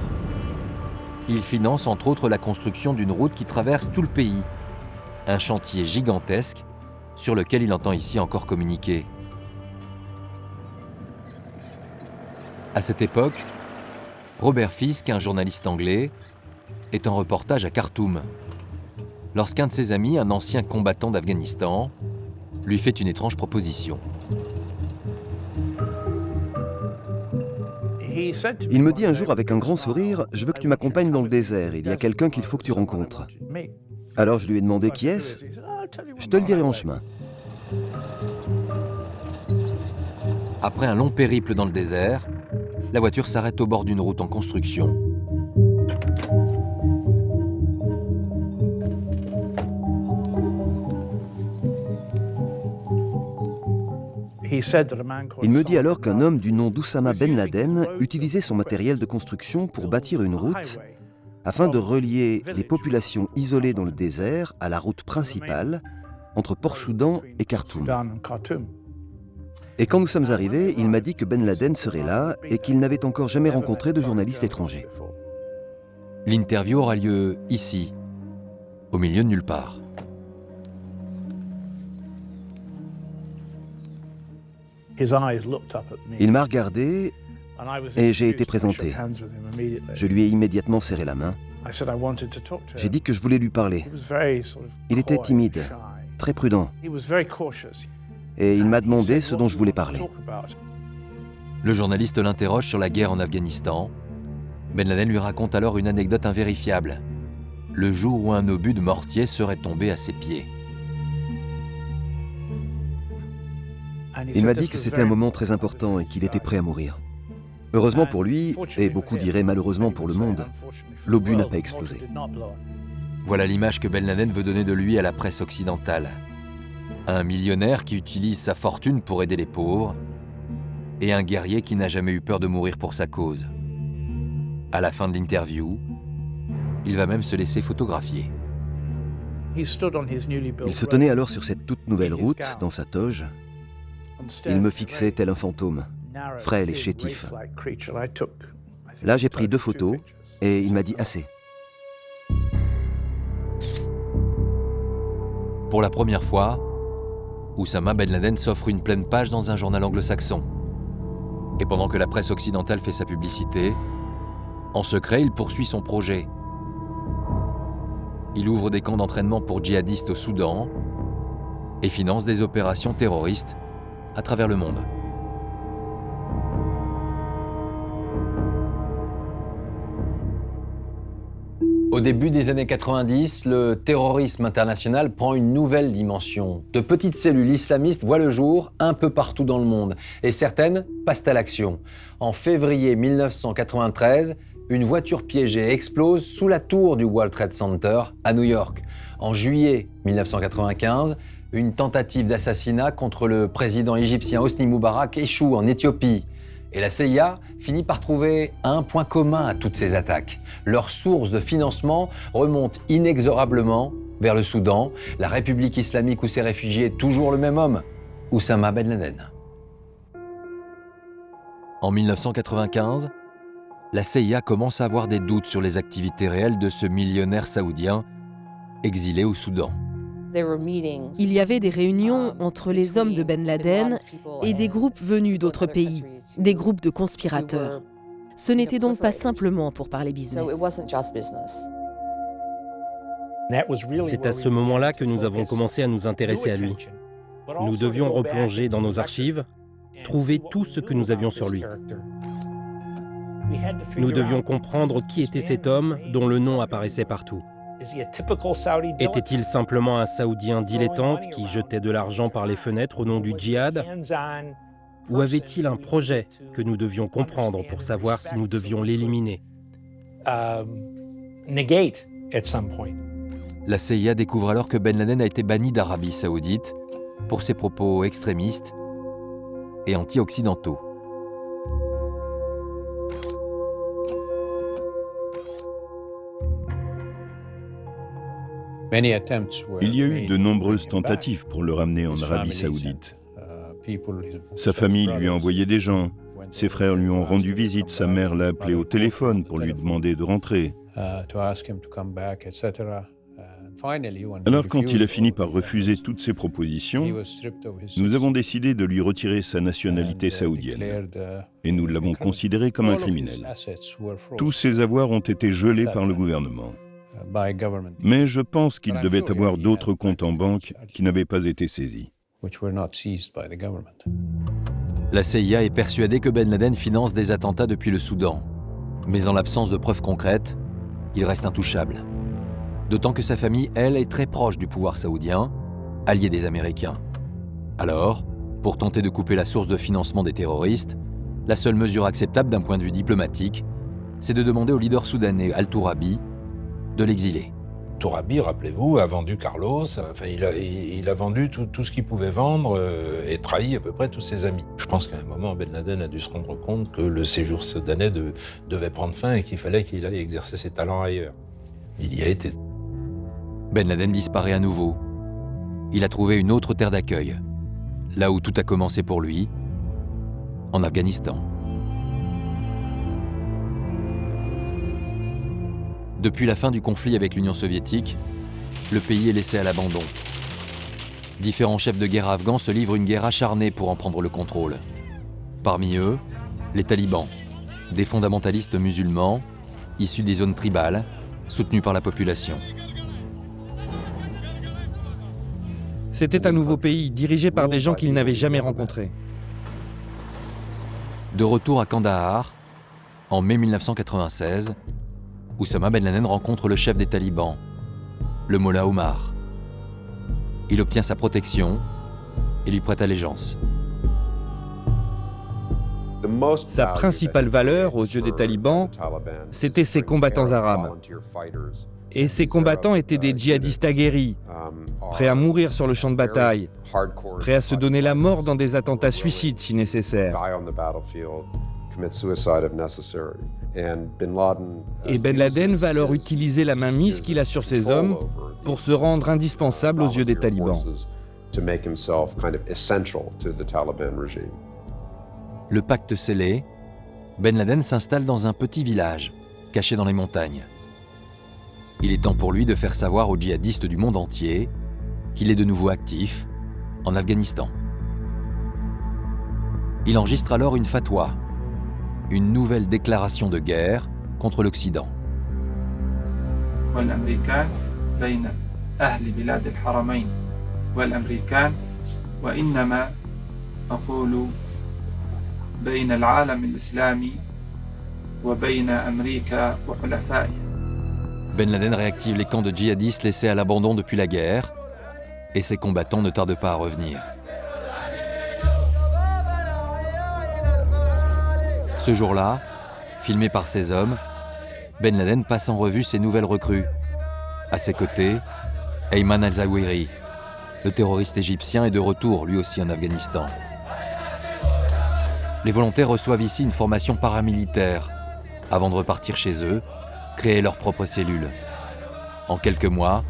Il finance entre autres la construction d'une route qui traverse tout le pays. Un chantier gigantesque sur lequel il entend ici encore communiquer. À cette époque, Robert Fisk, un journaliste anglais, est en reportage à Khartoum, lorsqu'un de ses amis, un ancien combattant d'Afghanistan, lui fait une étrange proposition. Il me dit un jour avec un grand sourire, « Je veux que tu m'accompagnes dans le désert, il y a quelqu'un qu'il faut que tu rencontres. » Alors je lui ai demandé qui est-ce. Je te le dirai en chemin. Après un long périple dans le désert, la voiture s'arrête au bord d'une route en construction. Il me dit alors qu'un homme du nom d'Oussama Ben Laden utilisait son matériel de construction pour bâtir une route afin de relier les populations isolées dans le désert à la route principale entre Port-Soudan et Khartoum. Et quand nous sommes arrivés, il m'a dit que Ben Laden serait là et qu'il n'avait encore jamais rencontré de journaliste étranger. L'interview aura lieu ici, au milieu de nulle part. Il m'a regardé et j'ai été présenté. Je lui ai immédiatement serré la main. J'ai dit que je voulais lui parler. Il était timide, très prudent. Et il m'a demandé ce dont je voulais parler. Le journaliste l'interroge sur la guerre en Afghanistan. Ben Laden lui raconte alors une anecdote invérifiable. Le jour où un obus de mortier serait tombé à ses pieds. Il m'a dit que c'était un moment très important et qu'il était prêt à mourir. Heureusement pour lui, et beaucoup diraient malheureusement pour le monde, l'obus n'a pas explosé. Voilà l'image que Ben Laden veut donner de lui à la presse occidentale. Un millionnaire qui utilise sa fortune pour aider les pauvres et un guerrier qui n'a jamais eu peur de mourir pour sa cause. À la fin de l'interview, il va même se laisser photographier. Il se tenait alors sur cette toute nouvelle route, dans sa toge. Il me fixait tel un fantôme, frêle et chétif. Là, j'ai pris 2 photos et il m'a dit « assez ». Pour la première fois, Oussama Ben Laden s'offre une pleine page dans un journal anglo-saxon. Et pendant que la presse occidentale fait sa publicité, en secret, il poursuit son projet. Il ouvre des camps d'entraînement pour djihadistes au Soudan et finance des opérations terroristes à travers le monde. Au début des années 90, le terrorisme international prend une nouvelle dimension. De petites cellules islamistes voient le jour un peu partout dans le monde, et certaines passent à l'action. En février 1993, une voiture piégée explose sous la tour du World Trade Center à New York. En juillet 1995, une tentative d'assassinat contre le président égyptien Hosni Moubarak échoue en Éthiopie. Et la CIA finit par trouver un point commun à toutes ces attaques. Leur source de financement remonte inexorablement vers le Soudan, la République islamique où s'est réfugié toujours le même homme, Oussama Ben Laden. En 1995, la CIA commence à avoir des doutes sur les activités réelles de ce millionnaire saoudien exilé au Soudan. Il y avait des réunions entre les hommes de Ben Laden et des groupes venus d'autres pays, des groupes de conspirateurs. Ce n'était donc pas simplement pour parler business. C'est à ce moment-là que nous avons commencé à nous intéresser à lui. Nous devions replonger dans nos archives, trouver tout ce que nous avions sur lui. Nous devions comprendre qui était cet homme dont le nom apparaissait partout. Était-il simplement un Saoudien dilettante qui jetait de l'argent par les fenêtres au nom du djihad? Ou avait-il un projet que nous devions comprendre pour savoir si nous devions l'éliminer? La CIA découvre alors que Ben Laden a été banni d'Arabie Saoudite pour ses propos extrémistes et anti-occidentaux. Il y a eu de nombreuses tentatives pour le ramener en Arabie Saoudite. Sa famille lui a envoyé des gens, ses frères lui ont rendu visite, sa mère l'a appelé au téléphone pour lui demander de rentrer. Alors quand il a fini par refuser toutes ces propositions, nous avons décidé de lui retirer sa nationalité saoudienne et nous l'avons considéré comme un criminel. Tous ses avoirs ont été gelés par le gouvernement. Mais je pense qu'il devait avoir d'autres comptes en banque qui n'avaient pas été saisis. La CIA est persuadée que Ben Laden finance des attentats depuis le Soudan. Mais en l'absence de preuves concrètes, il reste intouchable. D'autant que sa famille, elle, est très proche du pouvoir saoudien, allié des Américains. Alors, pour tenter de couper la source de financement des terroristes, la seule mesure acceptable d'un point de vue diplomatique, c'est de demander au leader soudanais Al-Tourabi de l'exiler. Tourabi, rappelez-vous, a vendu Carlos, enfin, il a vendu tout ce qu'il pouvait vendre et trahi à peu près tous ses amis. Je pense qu'à un moment, Ben Laden a dû se rendre compte que le séjour soudanais devait prendre fin et qu'il fallait qu'il aille exercer ses talents ailleurs. Il y a été. Ben Laden disparaît à nouveau. Il a trouvé une autre terre d'accueil, là où tout a commencé pour lui, en Afghanistan. Depuis la fin du conflit avec l'Union soviétique, le pays est laissé à l'abandon. Différents chefs de guerre afghans se livrent une guerre acharnée pour en prendre le contrôle. Parmi eux, les talibans, des fondamentalistes musulmans, issus des zones tribales, soutenus par la population. C'était un nouveau pays, dirigé par des gens qu'il n'avait jamais rencontrés. De retour à Kandahar, en mai 1996, Oussama Ben Laden rencontre le chef des talibans, le Mollah Omar. Il obtient sa protection et lui prête allégeance. Sa principale valeur aux yeux des talibans, c'était ses combattants arabes. Et ces combattants étaient des djihadistes aguerris, prêts à mourir sur le champ de bataille, prêts à se donner la mort dans des attentats suicides si nécessaire. Et Ben Laden va alors utiliser la mainmise qu'il a sur ses hommes pour se rendre indispensable aux yeux des talibans. Le pacte scellé, Ben Laden s'installe dans un petit village, caché dans les montagnes. Il est temps pour lui de faire savoir aux djihadistes du monde entier qu'il est de nouveau actif en Afghanistan. Il enregistre alors une fatwa, une nouvelle déclaration de guerre contre l'Occident. Ben Laden réactive les camps de djihadistes laissés à l'abandon depuis la guerre, et ses combattants ne tardent pas à revenir. Ce jour-là, filmé par ses hommes, Ben Laden passe en revue ses nouvelles recrues. À ses côtés, Ayman al-Zawahiri, le terroriste égyptien, est de retour, lui aussi en Afghanistan. Les volontaires reçoivent ici une formation paramilitaire, avant de repartir chez eux, créer leur propre cellule. En quelques mois,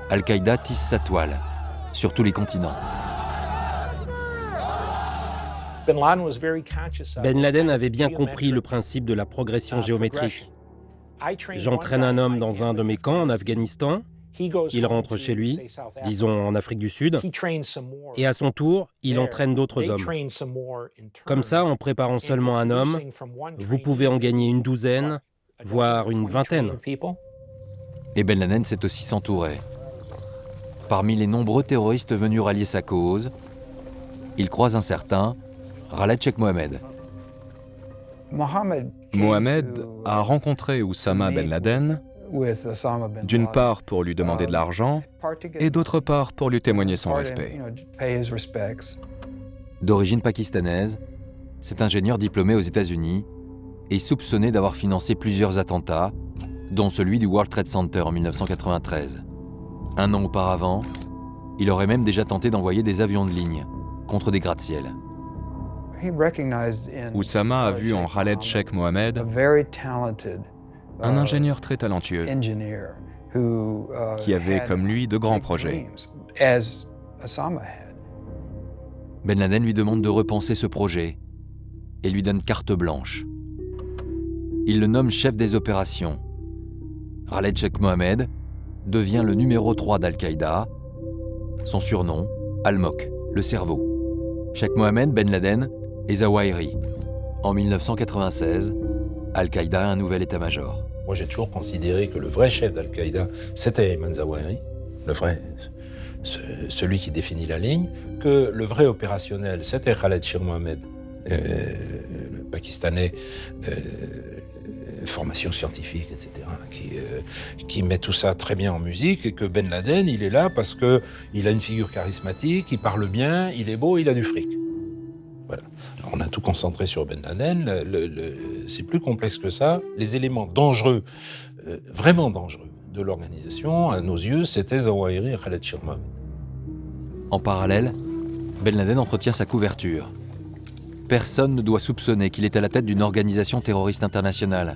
Al-Qaïda tisse sa toile, sur tous les continents. Ben Laden avait bien compris le principe de la progression géométrique. J'entraîne un homme dans un de mes camps en Afghanistan, il rentre chez lui, disons en Afrique du Sud, et à son tour, il entraîne d'autres hommes. Comme ça, en préparant seulement un homme, vous pouvez en gagner une douzaine, voire une vingtaine. Et Ben Laden sait aussi s'entourer. Parmi les nombreux terroristes venus rallier sa cause, il croise un certain Khaled Sheikh Mohammed. Mohamed a rencontré Oussama Ben Laden, d'une part pour lui demander de l'argent, et d'autre part pour lui témoigner son respect. D'origine pakistanaise, cet ingénieur diplômé aux États-Unis est soupçonné d'avoir financé plusieurs attentats, dont celui du World Trade Center en 1993. Un an auparavant, il aurait même déjà tenté d'envoyer des avions de ligne contre des gratte-ciel. Oussama a vu en Khaled Sheikh Mohammed un ingénieur très talentueux qui avait comme lui de grands projets. Ben Laden lui demande de repenser ce projet et lui donne carte blanche. Il le nomme chef des opérations. Khaled Sheikh Mohammed devient le numéro 3 d'Al-Qaïda, son surnom, Al-Mok, le cerveau. Sheikh Mohammed, Ben Laden et Zawahiri. En 1996, Al-Qaïda a un nouvel état-major. Moi, j'ai toujours considéré que le vrai chef d'Al-Qaïda, c'était Ayman Zawahiri, le vrai, celui qui définit la ligne, que le vrai opérationnel, c'était Khaled Sheikh Mohammed, le Pakistanais, formation scientifique, etc., qui met tout ça très bien en musique, et que Ben Laden, il est là parce qu'il a une figure charismatique, il parle bien, il est beau, il a du fric. Voilà. Alors, on a tout concentré sur Ben Laden, c'est plus complexe que ça. Les éléments dangereux, vraiment dangereux, de l'organisation, à nos yeux, c'était Zawahiri et Khaled Sheikh Mohammed. En parallèle, Ben Laden entretient sa couverture. Personne ne doit soupçonner qu'il est à la tête d'une organisation terroriste internationale.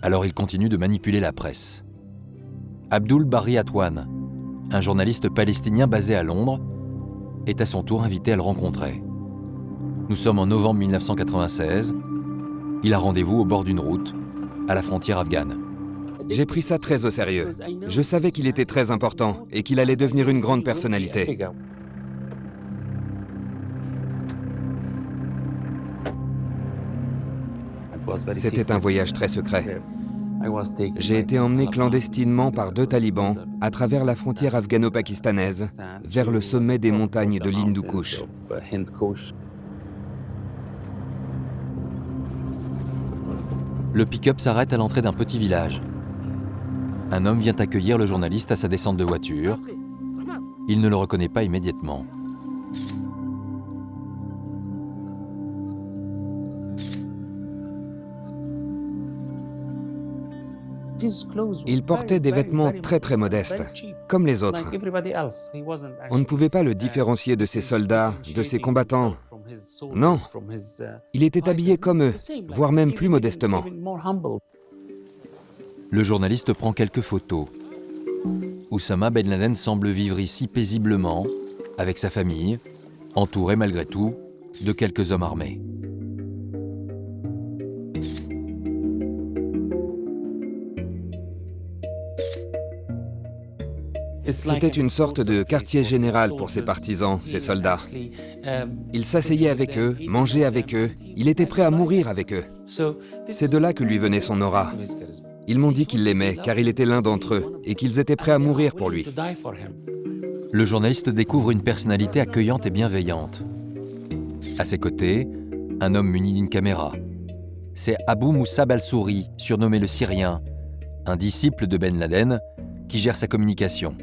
Alors il continue de manipuler la presse. Abdul Bari Atwan, un journaliste palestinien basé à Londres, est à son tour invité à le rencontrer. Nous sommes en novembre 1996. Il a rendez-vous au bord d'une route, à la frontière afghane. J'ai pris ça très au sérieux. Je savais qu'il était très important et qu'il allait devenir une grande personnalité. C'était un voyage très secret. J'ai été emmené clandestinement par 2 talibans à travers la frontière afghano-pakistanaise vers le sommet des montagnes de l'Hindu Kush. Le pick-up s'arrête à l'entrée d'un petit village. Un homme vient accueillir le journaliste à sa descente de voiture. Il ne le reconnaît pas immédiatement. Il portait des vêtements très modestes, comme les autres. On ne pouvait pas le différencier de ses soldats, de ses combattants. Non, il était habillé comme eux, voire même plus modestement. Le journaliste prend quelques photos. Oussama Ben Laden semble vivre ici paisiblement, avec sa famille, entouré malgré tout de quelques hommes armés. C'était une sorte de quartier général pour ses partisans, ses soldats. Il s'asseyait avec eux, mangeait avec eux, il était prêt à mourir avec eux. C'est de là que lui venait son aura. Ils m'ont dit qu'ils l'aimaient, car il était l'un d'entre eux, et qu'ils étaient prêts à mourir pour lui. Le journaliste découvre une personnalité accueillante et bienveillante. À ses côtés, un homme muni d'une caméra. C'est Abu Moussab al-Souri, surnommé le Syrien, un disciple de Ben Laden, qui gère sa communication.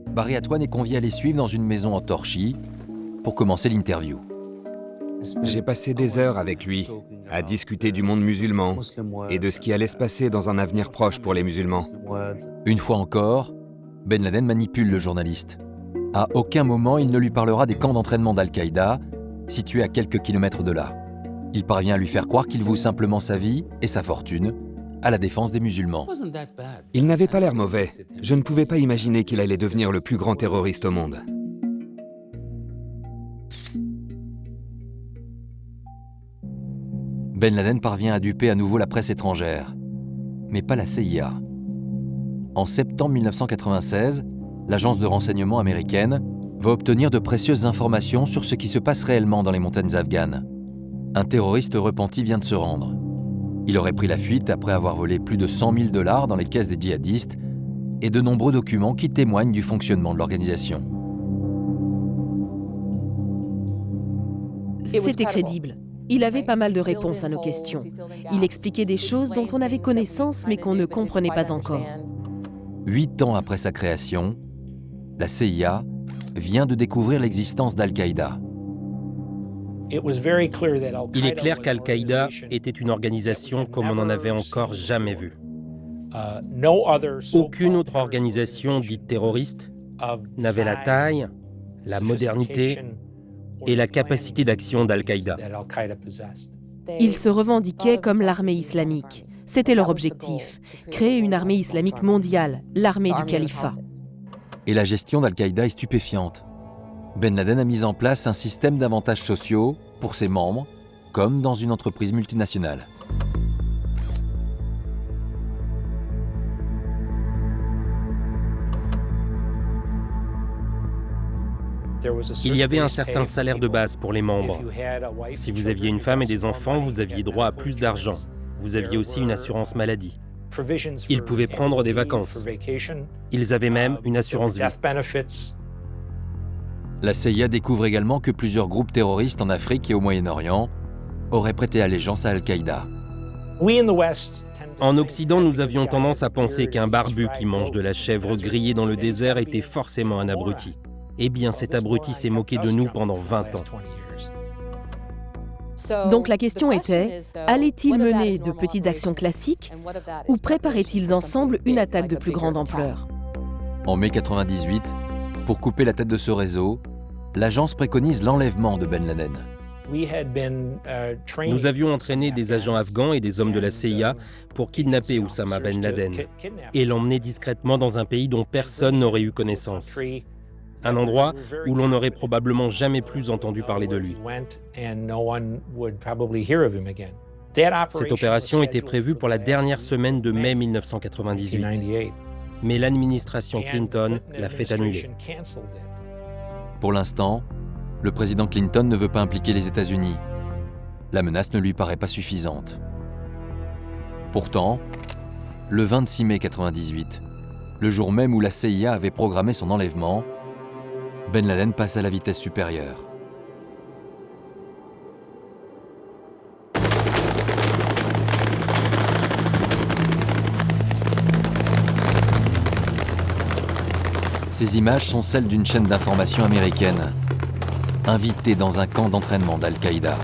Bari Atwan est convié à les suivre dans une maison en torchis pour commencer l'interview. J'ai passé des heures avec lui, à discuter du monde musulman et de ce qui allait se passer dans un avenir proche pour les musulmans. Une fois encore, Ben Laden manipule le journaliste. À aucun moment, il ne lui parlera des camps d'entraînement d'Al-Qaïda, situés à quelques kilomètres de là. Il parvient à lui faire croire qu'il voue simplement sa vie et sa fortune à la défense des musulmans. Il n'avait pas l'air mauvais. Je ne pouvais pas imaginer qu'il allait devenir le plus grand terroriste au monde. Ben Laden parvient à duper à nouveau la presse étrangère, mais pas la CIA. En septembre 1996, l'agence de renseignement américaine va obtenir de précieuses informations sur ce qui se passe réellement dans les montagnes afghanes. Un terroriste repenti vient de se rendre. Il aurait pris la fuite après avoir volé plus de 100 000 $ dans les caisses des djihadistes et de nombreux documents qui témoignent du fonctionnement de l'organisation. C'était crédible. Il avait pas mal de réponses à nos questions. Il expliquait des choses dont on avait connaissance mais qu'on ne comprenait pas encore. 8 ans après sa création, la CIA vient de découvrir l'existence d'Al-Qaïda. Il est clair qu'Al-Qaïda était une organisation comme on n'en avait encore jamais vu. Aucune autre organisation dite terroriste n'avait la taille, la modernité et la capacité d'action d'Al-Qaïda. Ils se revendiquaient comme l'armée islamique. C'était leur objectif, créer une armée islamique mondiale, l'armée du califat. Et la gestion d'Al-Qaïda est stupéfiante. Ben Laden a mis en place un système d'avantages sociaux pour ses membres, comme dans une entreprise multinationale. Il y avait un certain salaire de base pour les membres. Si vous aviez une femme et des enfants, vous aviez droit à plus d'argent. Vous aviez aussi une assurance maladie. Ils pouvaient prendre des vacances. Ils avaient même une assurance vie. La CIA découvre également que plusieurs groupes terroristes en Afrique et au Moyen-Orient auraient prêté allégeance à Al-Qaïda. En Occident, nous avions tendance à penser qu'un barbu qui mange de la chèvre grillée dans le désert était forcément un abruti. Eh bien, cet abruti s'est moqué de nous pendant 20 ans. Donc la question était, allaient-ils mener de petites actions classiques ou préparaient-ils ensemble une attaque de plus grande ampleur? En mai 1998, pour couper la tête de ce réseau, l'agence préconise l'enlèvement de Ben Laden. Nous avions entraîné des agents afghans et des hommes de la CIA pour kidnapper Oussama Ben Laden et l'emmener discrètement dans un pays dont personne n'aurait eu connaissance. Un endroit où l'on n'aurait probablement jamais plus entendu parler de lui. Cette opération était prévue pour la dernière semaine de mai 1998, mais l'administration Clinton l'a fait annuler. Pour l'instant, le président Clinton ne veut pas impliquer les États-Unis. La menace ne lui paraît pas suffisante. Pourtant, le 26 mai 1998, le jour même où la CIA avait programmé son enlèvement, Ben Laden passe à la vitesse supérieure. Ces images sont celles d'une chaîne d'information américaine, invitée dans un camp d'entraînement d'Al-Qaïda.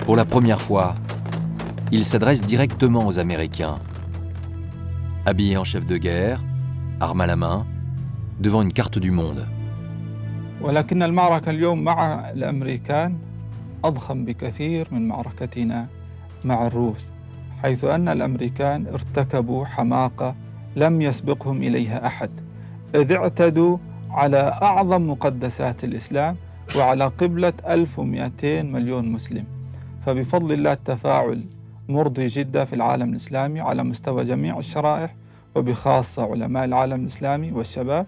Pour la première fois, il s'adresse directement aux Américains. Habillé en chef de guerre, arme à la main, devant une carte du monde. ولكن المعركة اليوم مع الأمريكان أضخم بكثير من معركتنا مع الروس، حيث أن الأمريكان ارتكبوا حماقة لم يسبقهم إليها أحد، إذ اعتدوا على أعظم مقدسات الإسلام وعلى قبلة 1200 مليون مسلم. فبفضل الله التفاعل مرضي جدا في العالم الإسلامي على مستوى جميع الشرائح وبخاصة علماء العالم الإسلامي والشباب.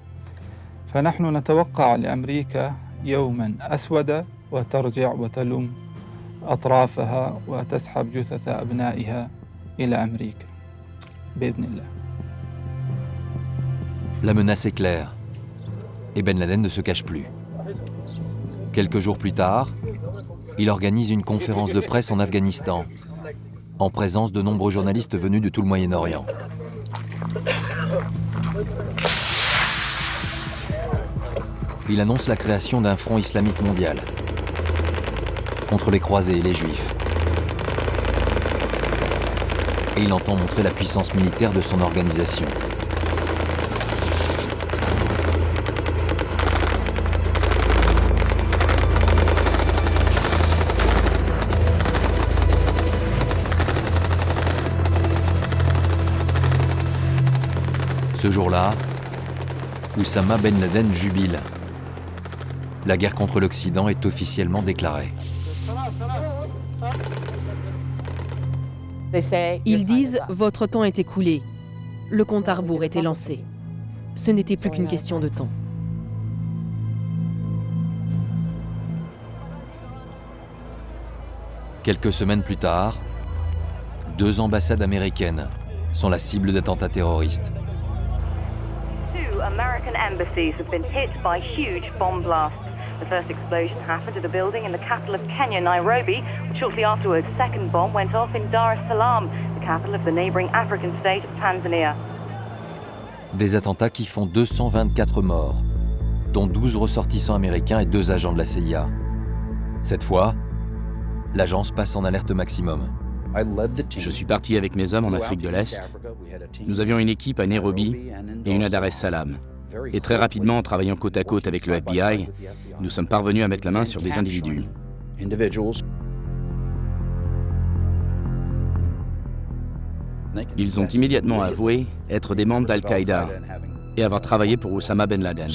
فنحن نتوقع لأمريكا يوما أسود وترجع وتلم أطرافها وتسحب جثث أبنائها إلى أمريكا بإذن الله. La menace est claire et Ben Laden ne se cache plus. Quelques jours plus tard, il organise une conférence de presse en Afghanistan, en présence de nombreux journalistes venus de tout le Moyen-Orient. Il annonce la création d'un front islamique mondial contre les croisés et les juifs. Et il entend montrer la puissance militaire de son organisation. Ce jour-là, Oussama Ben Laden jubile. La guerre contre l'Occident est officiellement déclarée. Ils disent « Votre temps est écoulé ». Le compte à rebours était lancé. Ce n'était plus qu'une question de temps. Quelques semaines plus tard, 2 ambassades américaines sont la cible d'attentats terroristes. American embassies have been hit by huge bomb blasts. The first explosion happened at a building in the capital of Kenya, Nairobi. Shortly afterwards, a second bomb went off in Dar es Salaam, the capital of the neighboring African state of Tanzania. Des attentats qui font 224 morts, dont 12 ressortissants américains et 2 agents de la CIA. Cette fois, l'agence passe en alerte maximum. Je suis parti avec mes hommes en Afrique de l'Est. Nous avions une équipe à Nairobi et une à Dar es Salaam. Et très rapidement, en travaillant côte à côte avec le FBI, nous sommes parvenus à mettre la main sur des individus. Ils ont immédiatement avoué être des membres d'Al-Qaïda et avoir travaillé pour Oussama Ben Laden.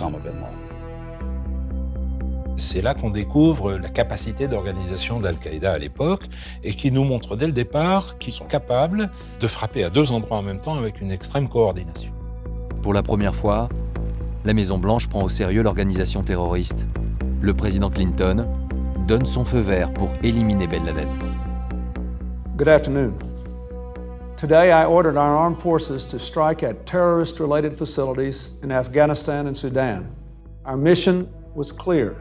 C'est là qu'on découvre la capacité d'organisation d'Al-Qaïda à l'époque et qui nous montre dès le départ qu'ils sont capables de frapper à 2 endroits en même temps avec une extrême coordination. Pour la première fois, la Maison-Blanche prend au sérieux l'organisation terroriste. Le président Clinton donne son feu vert pour éliminer Ben Laden. Good afternoon. Today I ordered our armed forces to strike at terrorist-related facilities in Afghanistan and Sudan. Our mission was clear: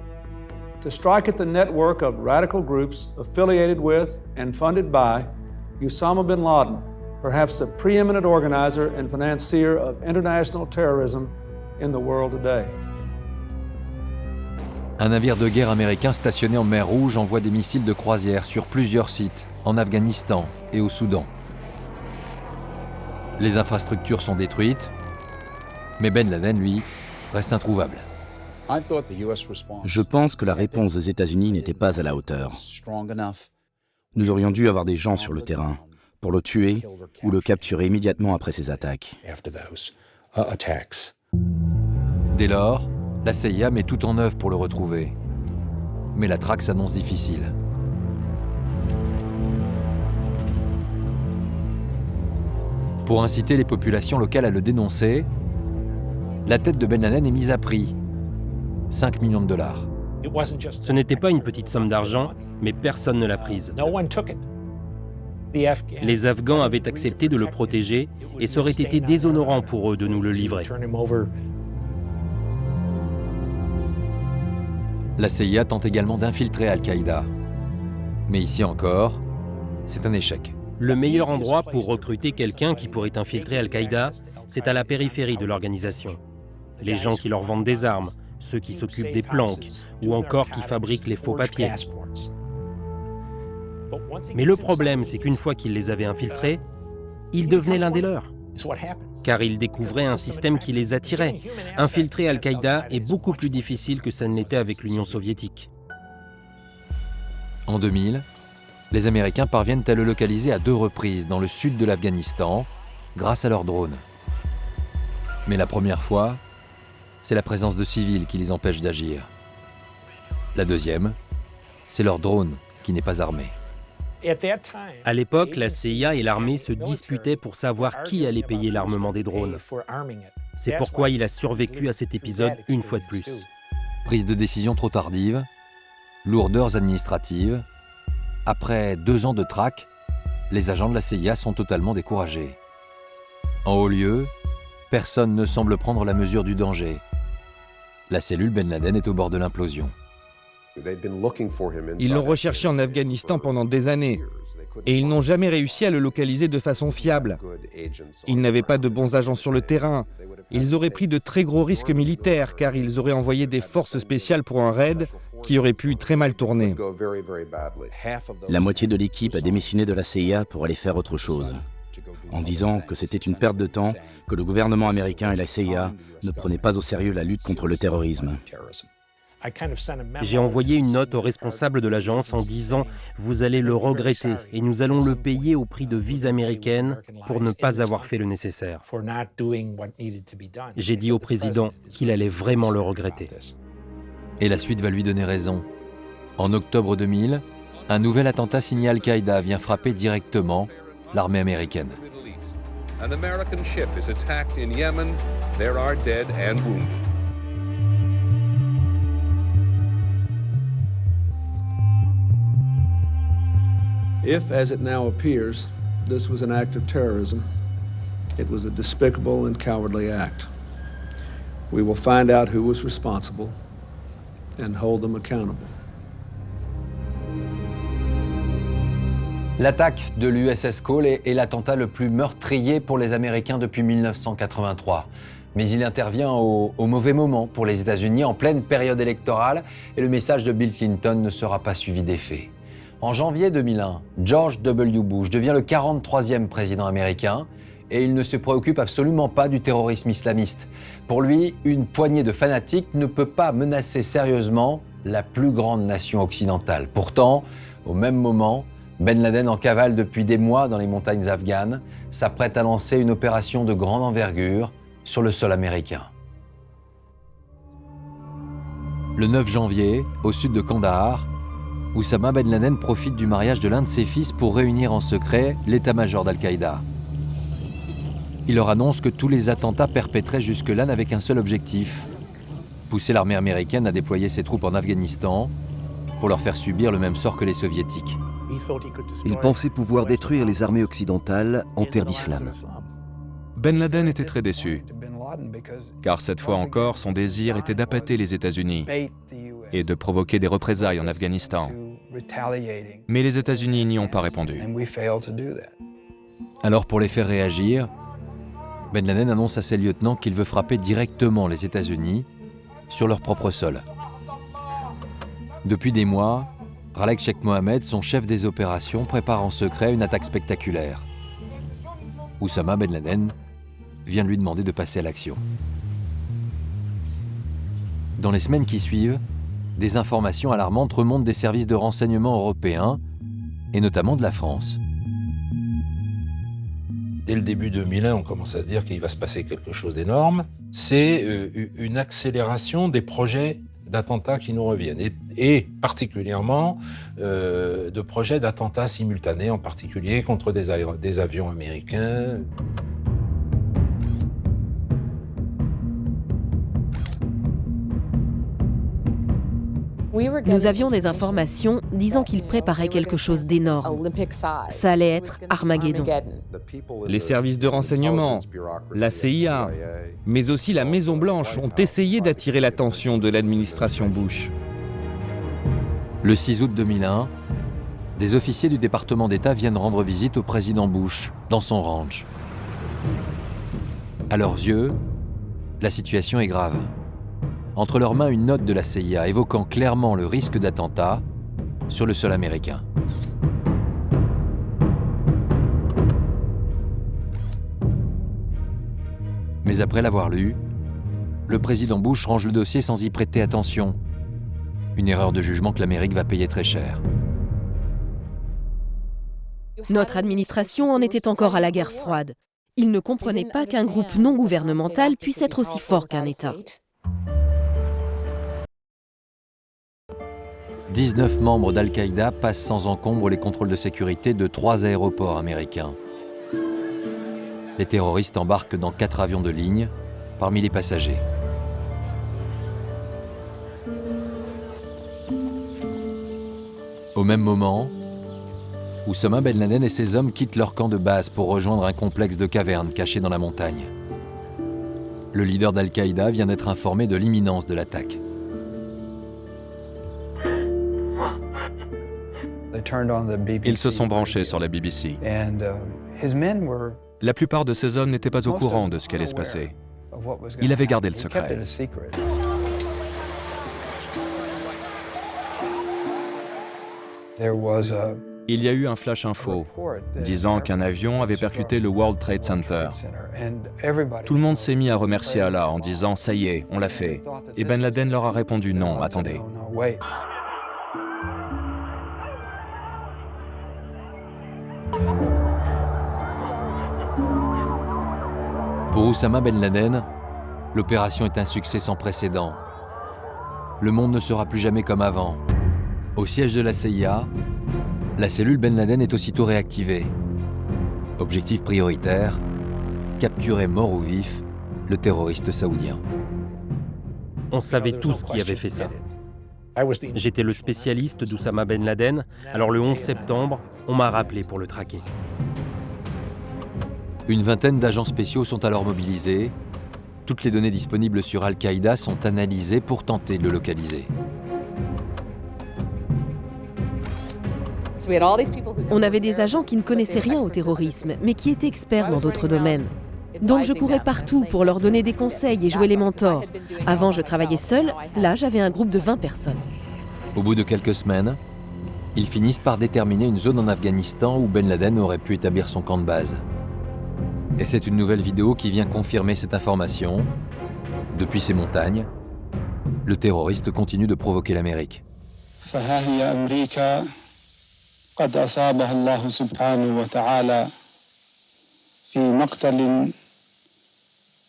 to strike at the network of radical groups affiliated with and funded by Osama bin Laden, perhaps the preeminent organizer and financier of international terrorism in the world today. Un navire de guerre américain stationné en mer Rouge envoie des missiles de croisière sur plusieurs sites, en Afghanistan et au Soudan. Les infrastructures sont détruites, mais Ben Laden, lui, reste introuvable. Je pense que la réponse des États-Unis n'était pas à la hauteur. Nous aurions dû avoir des gens sur le terrain pour le tuer ou le capturer immédiatement après ces attaques. Dès lors, la CIA met tout en œuvre pour le retrouver. Mais la traque s'annonce difficile. Pour inciter les populations locales à le dénoncer, la tête de Ben Laden est mise à prix. 5 millions de dollars. Ce n'était pas une petite somme d'argent, mais personne ne l'a prise. Les Afghans avaient accepté de le protéger et ça aurait été déshonorant pour eux de nous le livrer. La CIA tente également d'infiltrer Al-Qaïda. Mais ici encore, c'est un échec. Le meilleur endroit pour recruter quelqu'un qui pourrait infiltrer Al-Qaïda, c'est à la périphérie de l'organisation. Les gens qui leur vendent des armes, ceux qui s'occupent des planques, ou encore qui fabriquent les faux papiers. Mais le problème, c'est qu'une fois qu'ils les avaient infiltrés, ils devenaient l'un des leurs. Car ils découvraient un système qui les attirait. Infiltrer Al-Qaïda est beaucoup plus difficile que ça ne l'était avec l'Union soviétique. En 2000, les Américains parviennent à le localiser à 2 reprises dans le sud de l'Afghanistan, grâce à leurs drones. Mais la première fois, c'est la présence de civils qui les empêche d'agir. La deuxième, c'est leur drone qui n'est pas armé. À l'époque, la CIA et l'armée se disputaient pour savoir qui allait payer l'armement des drones. C'est pourquoi il a survécu à cet épisode une fois de plus. Prise de décision trop tardive, lourdeurs administratives. Après 2 ans de traque, les agents de la CIA sont totalement découragés. En haut lieu, personne ne semble prendre la mesure du danger. La cellule Ben Laden est au bord de l'implosion. Ils l'ont recherché en Afghanistan pendant des années et ils n'ont jamais réussi à le localiser de façon fiable. Ils n'avaient pas de bons agents sur le terrain. Ils auraient pris de très gros risques militaires car ils auraient envoyé des forces spéciales pour un raid qui aurait pu très mal tourner. La moitié de l'équipe a démissionné de la CIA pour aller faire autre chose, en disant que c'était une perte de temps, que le gouvernement américain et la CIA ne prenaient pas au sérieux la lutte contre le terrorisme. J'ai envoyé une note aux responsables de l'agence en disant « Vous allez le regretter et nous allons le payer au prix de vies américaines pour ne pas avoir fait le nécessaire. » J'ai dit au président qu'il allait vraiment le regretter. Et la suite va lui donner raison. En octobre 2000, un nouvel attentat signé Al-Qaïda vient frapper directement l'armée américaine. An American ship is attacked in Yemen. There are dead and wounded. If, as it now appears, this was an act of terrorism, it was a despicable and cowardly act. We will find out who was responsible and hold them accountable. L'attaque de l'USS Cole est l'attentat le plus meurtrier pour les Américains depuis 1983. Mais il intervient au mauvais moment pour les États-Unis, en pleine période électorale, et le message de Bill Clinton ne sera pas suivi d'effet. En janvier 2001, George W. Bush devient le 43e président américain et il ne se préoccupe absolument pas du terrorisme islamiste. Pour lui, une poignée de fanatiques ne peut pas menacer sérieusement la plus grande nation occidentale. Pourtant, au même moment, Ben Laden, en cavale depuis des mois dans les montagnes afghanes, s'apprête à lancer une opération de grande envergure sur le sol américain. Le 9 janvier, au sud de Kandahar, Oussama Ben Laden profite du mariage de l'un de ses fils pour réunir en secret l'état-major d'Al-Qaïda. Il leur annonce que tous les attentats perpétrés jusque-là n'avaient qu'un seul objectif, pousser l'armée américaine à déployer ses troupes en Afghanistan pour leur faire subir le même sort que les soviétiques. Il pensait pouvoir détruire les armées occidentales en terre d'islam. Ben Laden était très déçu, car cette fois encore, son désir était d'appâter les États-Unis et de provoquer des représailles en Afghanistan. Mais les États-Unis n'y ont pas répondu. Alors pour les faire réagir, Ben Laden annonce à ses lieutenants qu'il veut frapper directement les États-Unis sur leur propre sol. Depuis des mois, Khaled Sheikh Mohammed, son chef des opérations, prépare en secret une attaque spectaculaire. Oussama Ben Laden vient lui demander de passer à l'action. Dans les semaines qui suivent, des informations alarmantes remontent des services de renseignement européens, et notamment de la France. Dès le début 2001, on commence à se dire qu'il va se passer quelque chose d'énorme. C'est une accélération des projets d'attentats qui nous reviennent, et particulièrement de projets d'attentats simultanés, en particulier contre des avions américains. Nous avions des informations disant qu'il préparait quelque chose d'énorme. Ça allait être Armageddon. Les services de renseignement, la CIA, mais aussi la Maison-Blanche ont essayé d'attirer l'attention de l'administration Bush. Le 6 août 2001, des officiers du département d'État viennent rendre visite au président Bush dans son ranch. À leurs yeux, la situation est grave. Entre leurs mains, une note de la CIA évoquant clairement le risque d'attentat sur le sol américain. Mais après l'avoir lu, le président Bush range le dossier sans y prêter attention. Une erreur de jugement que l'Amérique va payer très cher. Notre administration en était encore à la guerre froide. Il ne comprenait pas qu'un groupe non gouvernemental puisse être aussi fort qu'un État. 19 membres d'Al-Qaïda passent sans encombre les contrôles de sécurité de 3 aéroports américains. Les terroristes embarquent dans 4 avions de ligne, parmi les passagers. Au même moment, Oussama Ben Laden et ses hommes quittent leur camp de base pour rejoindre un complexe de cavernes caché dans la montagne. Le leader d'Al-Qaïda vient d'être informé de l'imminence de l'attaque. Ils se sont branchés sur la BBC. La plupart de ces hommes n'étaient pas au courant de ce qui allait se passer. Il avait gardé le secret. Il y a eu un flash info disant qu'un avion avait percuté le World Trade Center. Tout le monde s'est mis à remercier Allah en disant « ça y est, on l'a fait ». Et Ben Laden leur a répondu « non, attendez ». Pour Oussama Ben Laden, l'opération est un succès sans précédent. Le monde ne sera plus jamais comme avant. Au siège de la CIA, la cellule Ben Laden est aussitôt réactivée. Objectif prioritaire, capturer mort ou vif le terroriste saoudien. On savait tous qui avait fait ça. J'étais le spécialiste d'Oussama Ben Laden, alors le 11 septembre, on m'a rappelé pour le traquer. Une vingtaine d'agents spéciaux sont alors mobilisés. Toutes les données disponibles sur Al-Qaïda sont analysées pour tenter de le localiser. On avait des agents qui ne connaissaient rien au terrorisme, mais qui étaient experts dans d'autres domaines. Donc je courais partout pour leur donner des conseils et jouer les mentors. Avant, je travaillais seul, là j'avais un groupe de 20 personnes. Au bout de quelques semaines, ils finissent par déterminer une zone en Afghanistan où Ben Laden aurait pu établir son camp de base. Et c'est une nouvelle vidéo qui vient confirmer cette information. Depuis ces montagnes, le terroriste continue de provoquer l'Amérique. قد أصابها الله سبحانه وتعالى في مقتل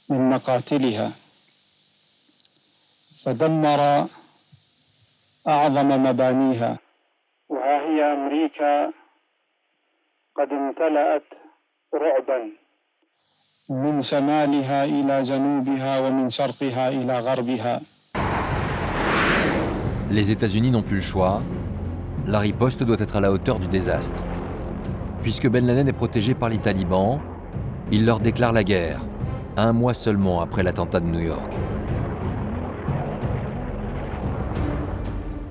من مقاتلها فدمر أعظم مبانيها وها هي أمريكا قد امتلأت رعبا من شمالها إلى جنوبها ومن شرقها إلى غربها. Les États-Unis n'ont plus le choix. La riposte doit être à la hauteur du désastre. Puisque Ben Laden est protégé par les talibans, il leur déclare la guerre, un mois seulement après l'attentat de New York.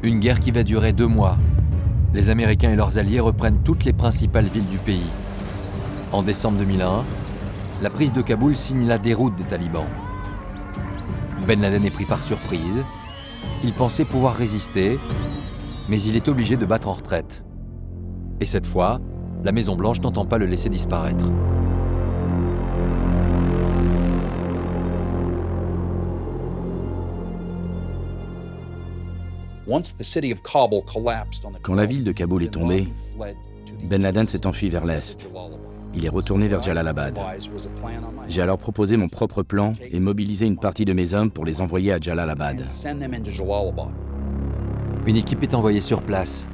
Une guerre qui va durer 2 mois. Les Américains et leurs alliés reprennent toutes les principales villes du pays. En décembre 2001, la prise de Kaboul signe la déroute des talibans. Ben Laden est pris par surprise. Il pensait pouvoir résister, mais il est obligé de battre en retraite. Et cette fois, la Maison-Blanche n'entend pas le laisser disparaître. Quand la ville de Kaboul est tombée, Ben Laden s'est enfui vers l'est. Il est retourné vers Jalalabad. J'ai alors proposé mon propre plan et mobilisé une partie de mes hommes pour les envoyer à Jalalabad. Une équipe est envoyée sur place.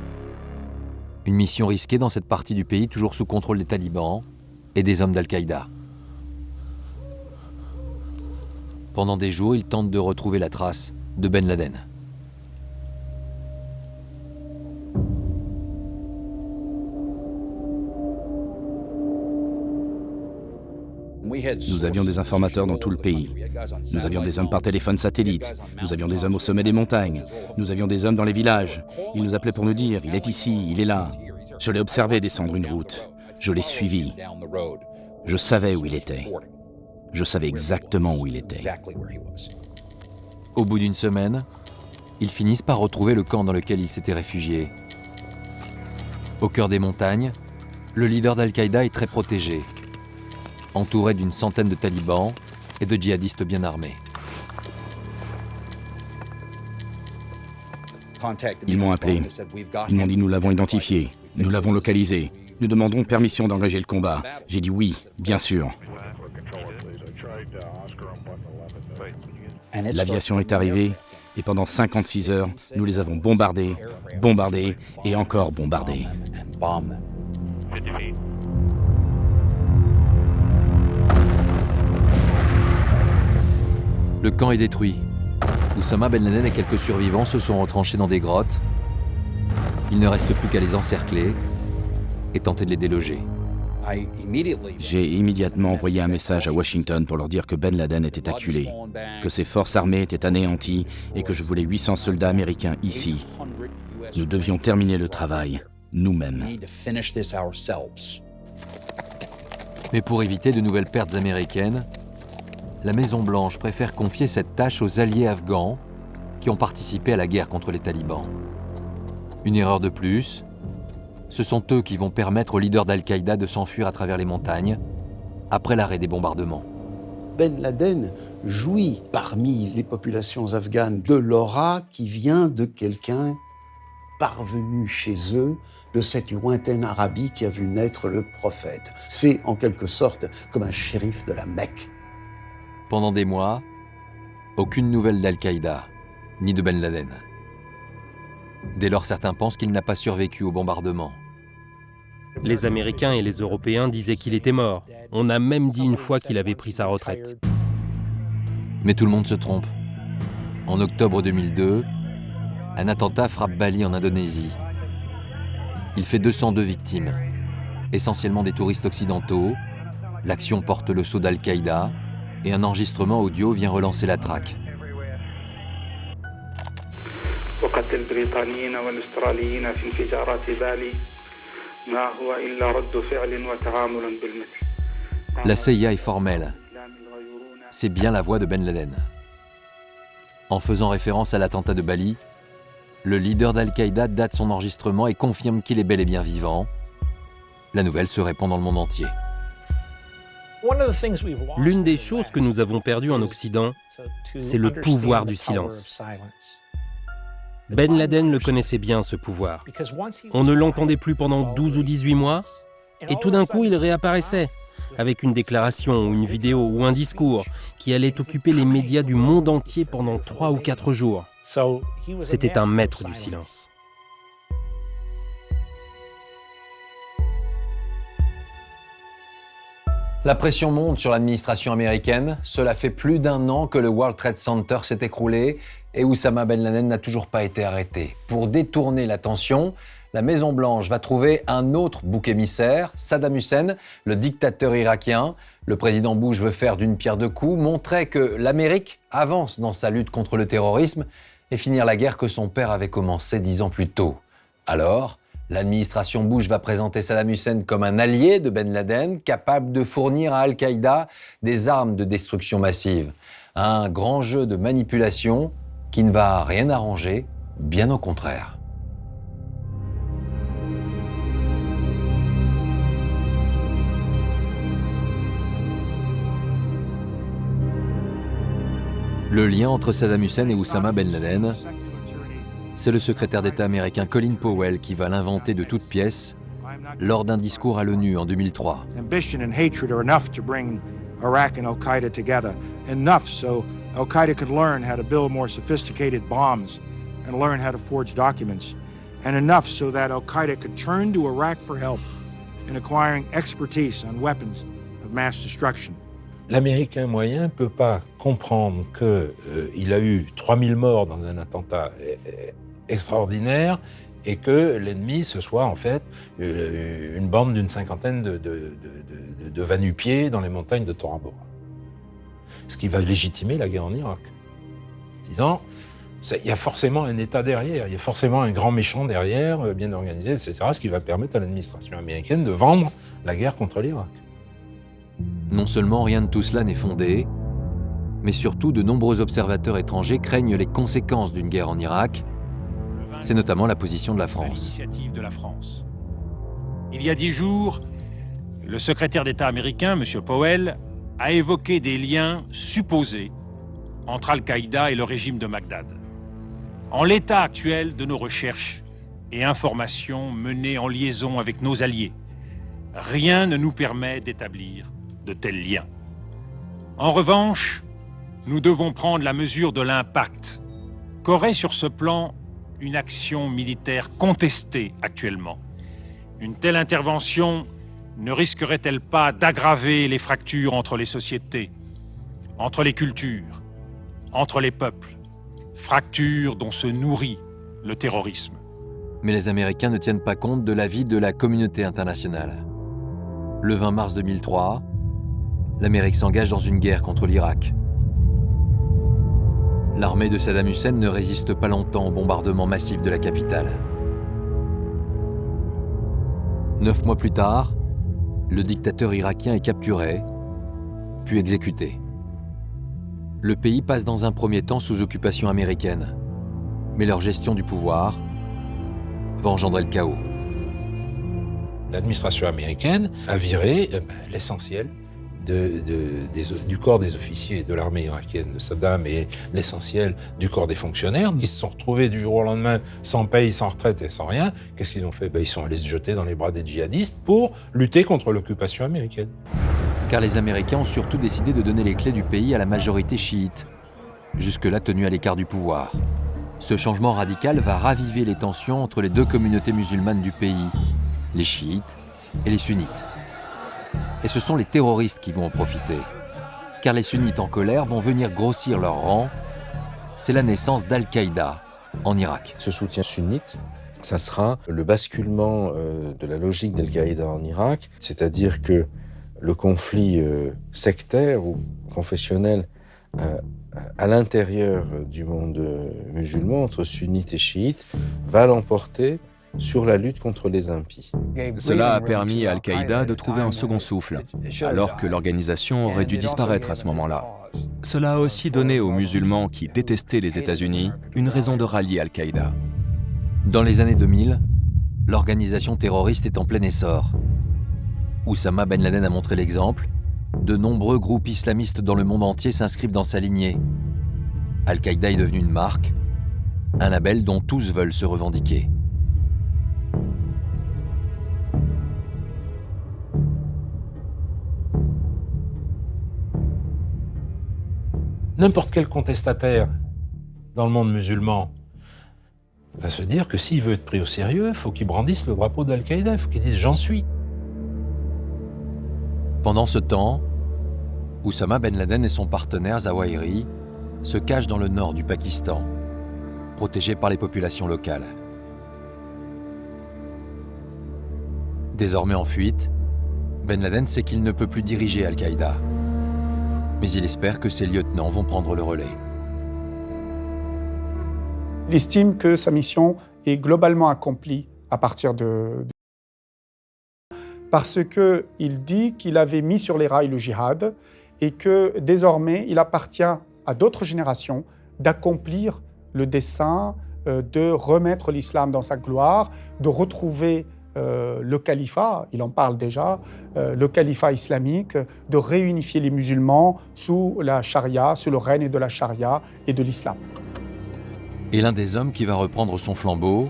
Une mission risquée dans cette partie du pays toujours sous contrôle des talibans et des hommes d'Al-Qaïda. Pendant des jours, ils tentent de retrouver la trace de Ben Laden. Nous avions des informateurs dans tout le pays. Nous avions des hommes par téléphone satellite. Nous avions des hommes au sommet des montagnes. Nous avions des hommes dans les villages. Ils nous appelaient pour nous dire « il est ici, il est là ». Je l'ai observé descendre une route. Je l'ai suivi. Je savais où il était. Je savais exactement où il était. Au bout d'une semaine, ils finissent par retrouver le camp dans lequel ils s'étaient réfugiés. Au cœur des montagnes, le leader d'Al-Qaïda est très protégé, entouré d'une centaine de talibans et de djihadistes bien armés. Ils m'ont appelé. Ils m'ont dit « nous l'avons identifié, nous l'avons localisé, nous demandons permission d'engager le combat ». J'ai dit « oui, bien sûr ». L'aviation est arrivée et pendant 56 heures, nous les avons bombardés, bombardés et encore bombardés. Le camp est détruit. Oussama Ben Laden et quelques survivants se sont retranchés dans des grottes. Il ne reste plus qu'à les encercler et tenter de les déloger. J'ai immédiatement envoyé un message à Washington pour leur dire que Ben Laden était acculé, que ses forces armées étaient anéanties et que je voulais 800 soldats américains ici. Nous devions terminer le travail nous-mêmes. Mais pour éviter de nouvelles pertes américaines, la Maison-Blanche préfère confier cette tâche aux alliés afghans qui ont participé à la guerre contre les talibans. Une erreur de plus, ce sont eux qui vont permettre aux leaders d'Al-Qaïda de s'enfuir à travers les montagnes après l'arrêt des bombardements. Ben Laden jouit parmi les populations afghanes de l'aura qui vient de quelqu'un parvenu chez eux de cette lointaine Arabie qui a vu naître le prophète. C'est en quelque sorte comme un shérif de la Mecque. Pendant des mois, aucune nouvelle d'Al-Qaïda, ni de Ben Laden. Dès lors, certains pensent qu'il n'a pas survécu au bombardement. Les Américains et les Européens disaient qu'il était mort. On a même dit une fois qu'il avait pris sa retraite. Mais tout le monde se trompe. En octobre 2002, un attentat frappe Bali en Indonésie. Il fait 202 victimes, essentiellement des touristes occidentaux. L'action porte le sceau d'Al-Qaïda et un enregistrement audio vient relancer la traque. La CIA est formelle. C'est bien la voix de Ben Laden. En faisant référence à l'attentat de Bali, le leader d'Al-Qaïda date son enregistrement et confirme qu'il est bel et bien vivant. La nouvelle se répand dans le monde entier. L'une des choses que nous avons perdues en Occident, c'est le pouvoir du silence. Ben Laden le connaissait bien, ce pouvoir. On ne l'entendait plus pendant 12 ou 18 mois, et tout d'un coup, il réapparaissait, avec une déclaration ou une vidéo ou un discours qui allait occuper les médias du monde entier pendant 3 ou 4 jours. C'était un maître du silence. La pression monte sur l'administration américaine. Cela fait plus d'1 an que le World Trade Center s'est écroulé et Oussama Ben Laden n'a toujours pas été arrêté. Pour détourner l'attention, la Maison-Blanche va trouver un autre bouc émissaire, Saddam Hussein, le dictateur irakien. Le président Bush veut faire d'une pierre deux coups, montrer que l'Amérique avance dans sa lutte contre le terrorisme et finir la guerre que son père avait commencée 10 ans plus tôt. Alors, l'administration Bush va présenter Saddam Hussein comme un allié de Ben Laden, capable de fournir à Al-Qaïda des armes de destruction massive. Un grand jeu de manipulation qui ne va rien arranger, bien au contraire. Le lien entre Saddam Hussein et Oussama Ben Laden, c'est le secrétaire d'État américain Colin Powell qui va l'inventer de toutes pièces lors d'un discours à l'ONU en 2003. Ambition and hatred are enough to bring Iraq and Al-Qaeda together. Enough so Al-Qaeda could learn how to build more sophisticated bombs and learn how to forge documents. And enough so that Al-Qaeda could turn to Iraq for help in acquiring expertise on weapons of mass destruction. L'Américain moyen ne peut pas comprendre qu'il a eu 3000 morts dans un attentat extraordinaire et que l'ennemi, ce soit en fait une bande d'une cinquantaine de va-nu-pieds dans les montagnes de Tora Bora. Ce qui va légitimer la guerre en Irak. Disant, il y a forcément un État derrière, il y a forcément un grand méchant derrière, bien organisé, etc., ce qui va permettre à l'administration américaine de vendre la guerre contre l'Irak. Non seulement rien de tout cela n'est fondé, mais surtout de nombreux observateurs étrangers craignent les conséquences d'une guerre en Irak. C'est notamment la position de la France. Il y a 10 jours, le secrétaire d'État américain, M. Powell, a évoqué des liens supposés entre Al-Qaïda et le régime de Bagdad. En l'état actuel de nos recherches et informations menées en liaison avec nos alliés, rien ne nous permet d'établir de tels liens. En revanche, nous devons prendre la mesure de l'impact qu'aurait sur ce plan une action militaire contestée actuellement. Une telle intervention ne risquerait-elle pas d'aggraver les fractures entre les sociétés, entre les cultures, entre les peuples, fractures dont se nourrit le terrorisme? Mais les Américains ne tiennent pas compte de l'avis de la communauté internationale. Le 20 mars 2003, l'Amérique s'engage dans une guerre contre l'Irak. L'armée de Saddam Hussein ne résiste pas longtemps au bombardement massif de la capitale. 9 mois plus tard, le dictateur irakien est capturé, puis exécuté. Le pays passe dans un premier temps sous occupation américaine, mais leur gestion du pouvoir va engendrer le chaos. L'administration américaine a viré l'essentiel du corps des officiers de l'armée irakienne de Saddam et l'essentiel du corps des fonctionnaires, qui se sont retrouvés du jour au lendemain sans paye, sans retraite et sans rien. Qu'est-ce qu'ils ont fait? Ils sont allés se jeter dans les bras des djihadistes pour lutter contre l'occupation américaine. Car les Américains ont surtout décidé de donner les clés du pays à la majorité chiite, jusque-là tenue à l'écart du pouvoir. Ce changement radical va raviver les tensions entre les deux communautés musulmanes du pays, les chiites et les sunnites. Et ce sont les terroristes qui vont en profiter, car les sunnites en colère vont venir grossir leurs rangs. C'est la naissance d'Al-Qaïda en Irak. Ce soutien sunnite, ça sera le basculement de la logique d'Al-Qaïda en Irak, c'est-à-dire que le conflit sectaire ou confessionnel à l'intérieur du monde musulman, entre sunnites et chiites, va l'emporter sur la lutte contre les impies. Cela a permis à Al-Qaïda de trouver un second souffle, alors que l'organisation aurait dû disparaître à ce moment-là. Cela a aussi donné aux musulmans qui détestaient les États-Unis une raison de rallier Al-Qaïda. Dans les années 2000, l'organisation terroriste est en plein essor. Oussama Ben Laden a montré l'exemple. De nombreux groupes islamistes dans le monde entier s'inscrivent dans sa lignée. Al-Qaïda est devenu une marque, un label dont tous veulent se revendiquer. N'importe quel contestataire dans le monde musulman va se dire que s'il veut être pris au sérieux, il faut qu'il brandisse le drapeau d'Al-Qaïda, il faut qu'il dise « j'en suis ». Pendant ce temps, Oussama Ben Laden et son partenaire Zawahiri se cachent dans le nord du Pakistan, protégés par les populations locales. Désormais en fuite, Ben Laden sait qu'il ne peut plus diriger Al-Qaïda. Mais il espère que ses lieutenants vont prendre le relais. Il estime que sa mission est globalement accomplie à partir parce qu'il dit qu'il avait mis sur les rails le djihad et que désormais il appartient à d'autres générations d'accomplir le dessein de remettre l'islam dans sa gloire, de retrouver le califat, il en parle déjà, le califat islamique, de réunifier les musulmans sous la charia, sous le règne de la charia et de l'islam. Et l'un des hommes qui va reprendre son flambeau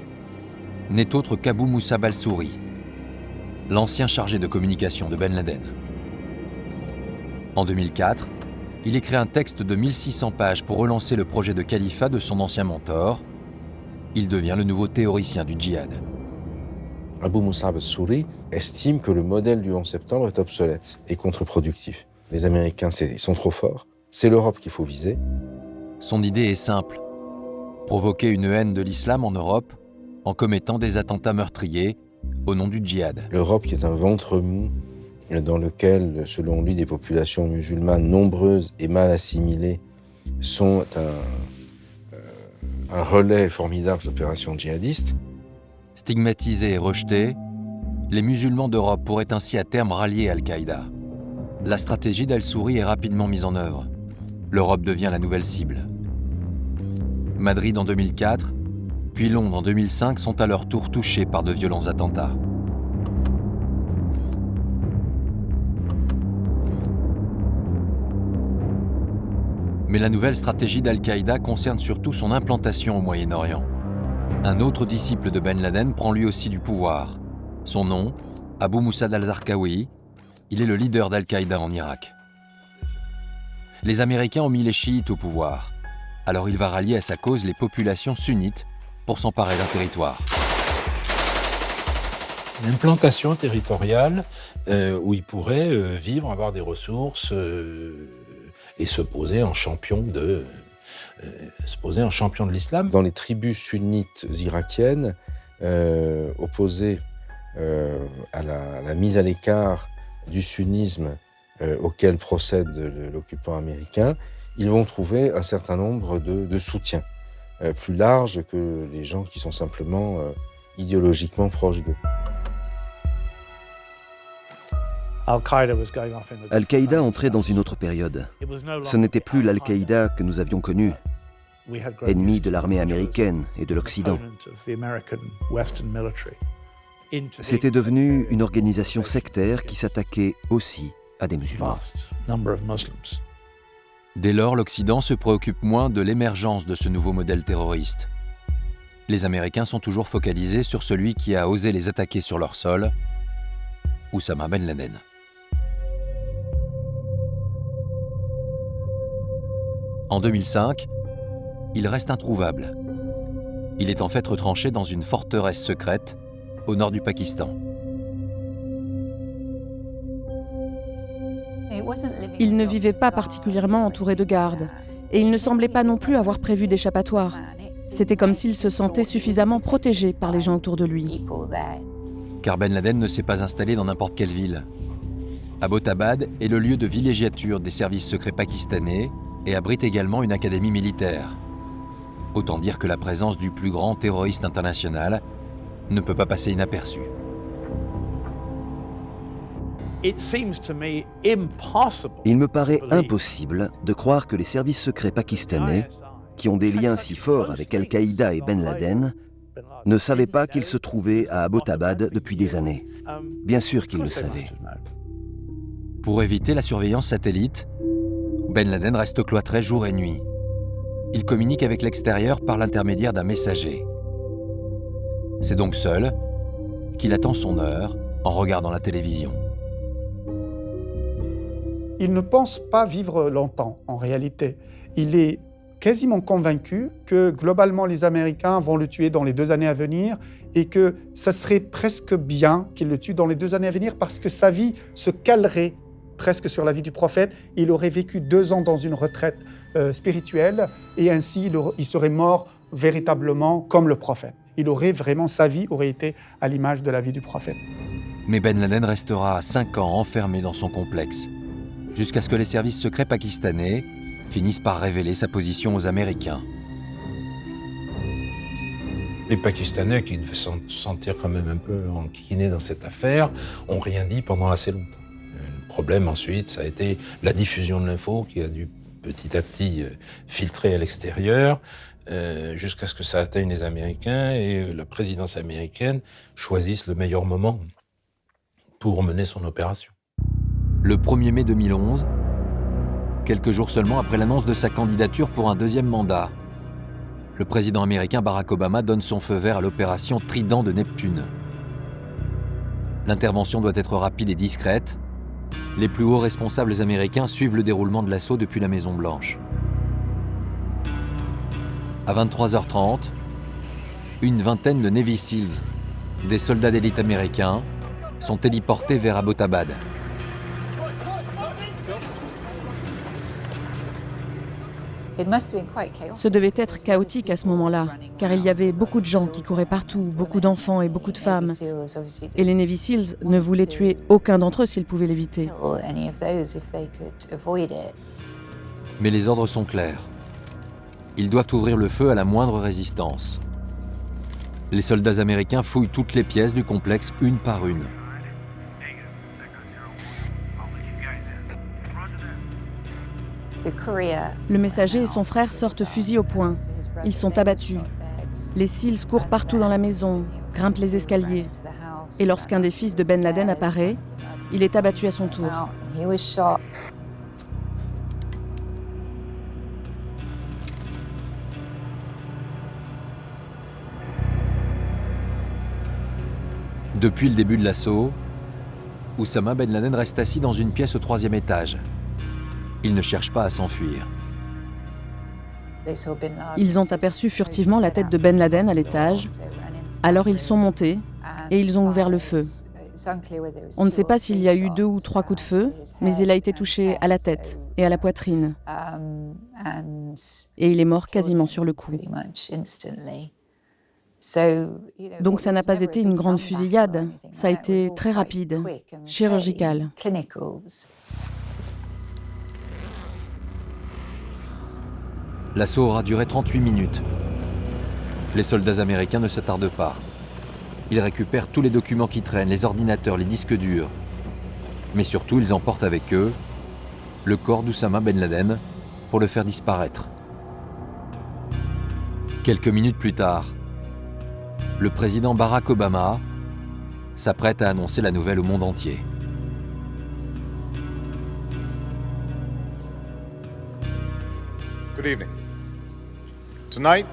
n'est autre qu'Abou Moussab al-Souri, l'ancien chargé de communication de Ben Laden. En 2004, il écrit un texte de 1600 pages pour relancer le projet de califat de son ancien mentor. Il devient le nouveau théoricien du djihad. Abou Moussab al-Souri estime que le modèle du 11 septembre est obsolète et contre-productif. Les Américains, ils sont trop forts. C'est l'Europe qu'il faut viser. Son idée est simple. Provoquer une haine de l'islam en Europe en commettant des attentats meurtriers au nom du djihad. L'Europe qui est un ventre mou dans lequel, selon lui, des populations musulmanes nombreuses et mal assimilées sont un relais formidable d'opérations djihadistes. Stigmatisés et rejetés, les musulmans d'Europe pourraient ainsi à terme rallier Al-Qaïda. La stratégie d'al-Souri est rapidement mise en œuvre. L'Europe devient la nouvelle cible. Madrid en 2004, puis Londres en 2005 sont à leur tour touchés par de violents attentats. Mais la nouvelle stratégie d'Al-Qaïda concerne surtout son implantation au Moyen-Orient. Un autre disciple de Ben Laden prend lui aussi du pouvoir. Son nom, Abou Moussad al-Zarqawi, il est le leader d'Al-Qaïda en Irak. Les Américains ont mis les chiites au pouvoir. Alors il va rallier à sa cause les populations sunnites pour s'emparer d'un territoire. Une implantation territoriale où il pourrait vivre, avoir des ressources et se poser en champion de l'islam. Dans les tribus sunnites irakiennes, opposées à la mise à l'écart du sunnisme auquel procède l'occupant américain, ils vont trouver un certain nombre de soutiens, plus larges que les gens qui sont simplement idéologiquement proches d'eux. Al-Qaïda entrait dans une autre période. Ce n'était plus l'Al-Qaïda que nous avions connu, ennemi de l'armée américaine et de l'Occident. C'était devenu une organisation sectaire qui s'attaquait aussi à des musulmans. Dès lors, l'Occident se préoccupe moins de l'émergence de ce nouveau modèle terroriste. Les Américains sont toujours focalisés sur celui qui a osé les attaquer sur leur sol, Oussama Ben Laden. En 2005, il reste introuvable. Il est en fait retranché dans une forteresse secrète au nord du Pakistan. Il ne vivait pas particulièrement entouré de gardes, et il ne semblait pas non plus avoir prévu d'échappatoire. C'était comme s'il se sentait suffisamment protégé par les gens autour de lui. Car Ben Laden ne s'est pas installé dans n'importe quelle ville. Abbottabad est le lieu de villégiature des services secrets pakistanais et abrite également une académie militaire. Autant dire que la présence du plus grand terroriste international ne peut pas passer inaperçue. Il me paraît impossible de croire que les services secrets pakistanais, qui ont des liens si forts avec Al-Qaïda et Ben Laden, ne savaient pas qu'il se trouvait à Abbottabad depuis des années. Bien sûr qu'ils le savaient. Pour éviter la surveillance satellite, Ben Laden reste cloîtré jour et nuit. Il communique avec l'extérieur par l'intermédiaire d'un messager. C'est donc seul qu'il attend son heure en regardant la télévision. Il ne pense pas vivre longtemps, en réalité. Il est quasiment convaincu que globalement les Américains vont le tuer dans les 2 années à venir et que ça serait presque bien qu'ils le tuent dans les 2 années à venir parce que sa vie se calerait presque sur la vie du prophète. Il aurait vécu 2 ans dans une retraite spirituelle et ainsi il serait mort véritablement comme le prophète. Sa vie aurait été à l'image de la vie du prophète. Mais Ben Laden restera 5 ans enfermé dans son complexe, jusqu'à ce que les services secrets pakistanais finissent par révéler sa position aux Américains. Les Pakistanais, qui devaient se sentir quand même un peu enquiquinés dans cette affaire, n'ont rien dit pendant assez longtemps. Le problème ensuite, ça a été la diffusion de l'info qui a dû petit à petit filtrer à l'extérieur, jusqu'à ce que ça atteigne les Américains et la présidence américaine choisisse le meilleur moment pour mener son opération. Le 1er mai 2011, quelques jours seulement après l'annonce de sa candidature pour un 2e mandat, le président américain Barack Obama donne son feu vert à l'opération Trident de Neptune. L'intervention doit être rapide et discrète. Les plus hauts responsables américains suivent le déroulement de l'assaut depuis la Maison-Blanche. À 23h30, une vingtaine de Navy Seals, des soldats d'élite américains, sont téléportés vers Abbottabad. Ce devait être chaotique à ce moment-là, car il y avait beaucoup de gens qui couraient partout, beaucoup d'enfants et beaucoup de femmes. Et les Navy Seals ne voulaient tuer aucun d'entre eux s'ils pouvaient l'éviter. Mais les ordres sont clairs. Ils doivent ouvrir le feu à la moindre résistance. Les soldats américains fouillent toutes les pièces du complexe une par une. Le messager et son frère sortent fusil au poing. Ils sont abattus. Les Seals courent partout dans la maison, grimpent les escaliers. Et lorsqu'un des fils de Ben Laden apparaît, il est abattu à son tour. Depuis le début de l'assaut, Oussama Ben Laden reste assis dans une pièce au 3e étage. Il ne cherche pas à s'enfuir. Ils ont aperçu furtivement la tête de Ben Laden à l'étage. Alors ils sont montés et ils ont ouvert le feu. On ne sait pas s'il y a eu 2 ou 3 coups de feu, mais il a été touché à la tête et à la poitrine. Et il est mort quasiment sur le coup. Donc ça n'a pas été une grande fusillade, ça a été très rapide, chirurgical. L'assaut aura duré 38 minutes. Les soldats américains ne s'attardent pas. Ils récupèrent tous les documents qui traînent, les ordinateurs, les disques durs. Mais surtout, ils emportent avec eux le corps d'Oussama Ben Laden pour le faire disparaître. Quelques minutes plus tard, le président Barack Obama s'apprête à annoncer la nouvelle au monde entier. Good evening. Tonight,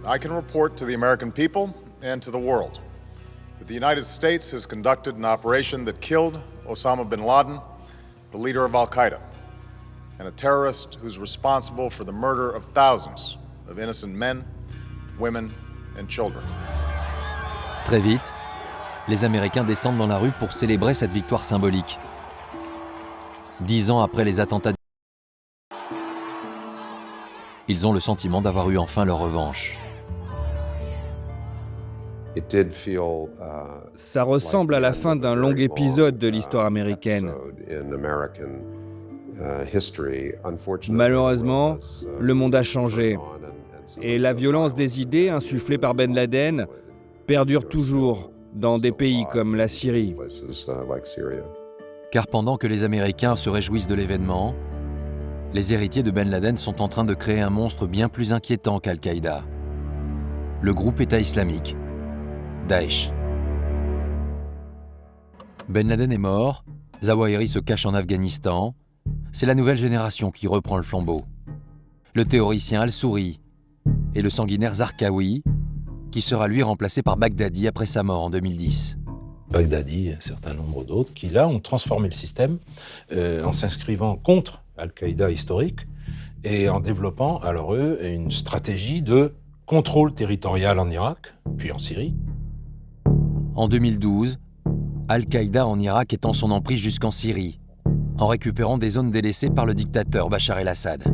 I can report to the American people and to the world that the United States has conducted an operation that killed Osama bin Laden, the leader of Al-Qaeda, and a terrorist who's responsible for the murder of thousands of innocent men, women, and children. Très vite, les Américains descendent dans la rue pour célébrer cette victoire symbolique. 10 ans après les attentats, ils ont le sentiment d'avoir eu enfin leur revanche. Ça ressemble à la fin d'un long épisode de l'histoire américaine. Malheureusement, le monde a changé. Et la violence des idées insufflée par Ben Laden perdure toujours dans des pays comme la Syrie. Car pendant que les Américains se réjouissent de l'événement, les héritiers de Ben Laden sont en train de créer un monstre bien plus inquiétant qu'Al-Qaïda. Le groupe État islamique, Daesh. Ben Laden est mort, Zawahiri se cache en Afghanistan. C'est la nouvelle génération qui reprend le flambeau. Le théoricien Al-Souri et le sanguinaire Zarqawi, qui sera lui remplacé par Baghdadi après sa mort en 2010. Baghdadi et un certain nombre d'autres qui, là, ont transformé le système en s'inscrivant contre Al-Qaïda historique et en développant, alors eux, une stratégie de contrôle territorial en Irak, puis en Syrie. En 2012, Al-Qaïda en Irak étend son emprise jusqu'en Syrie, en récupérant des zones délaissées par le dictateur Bachar el-Assad.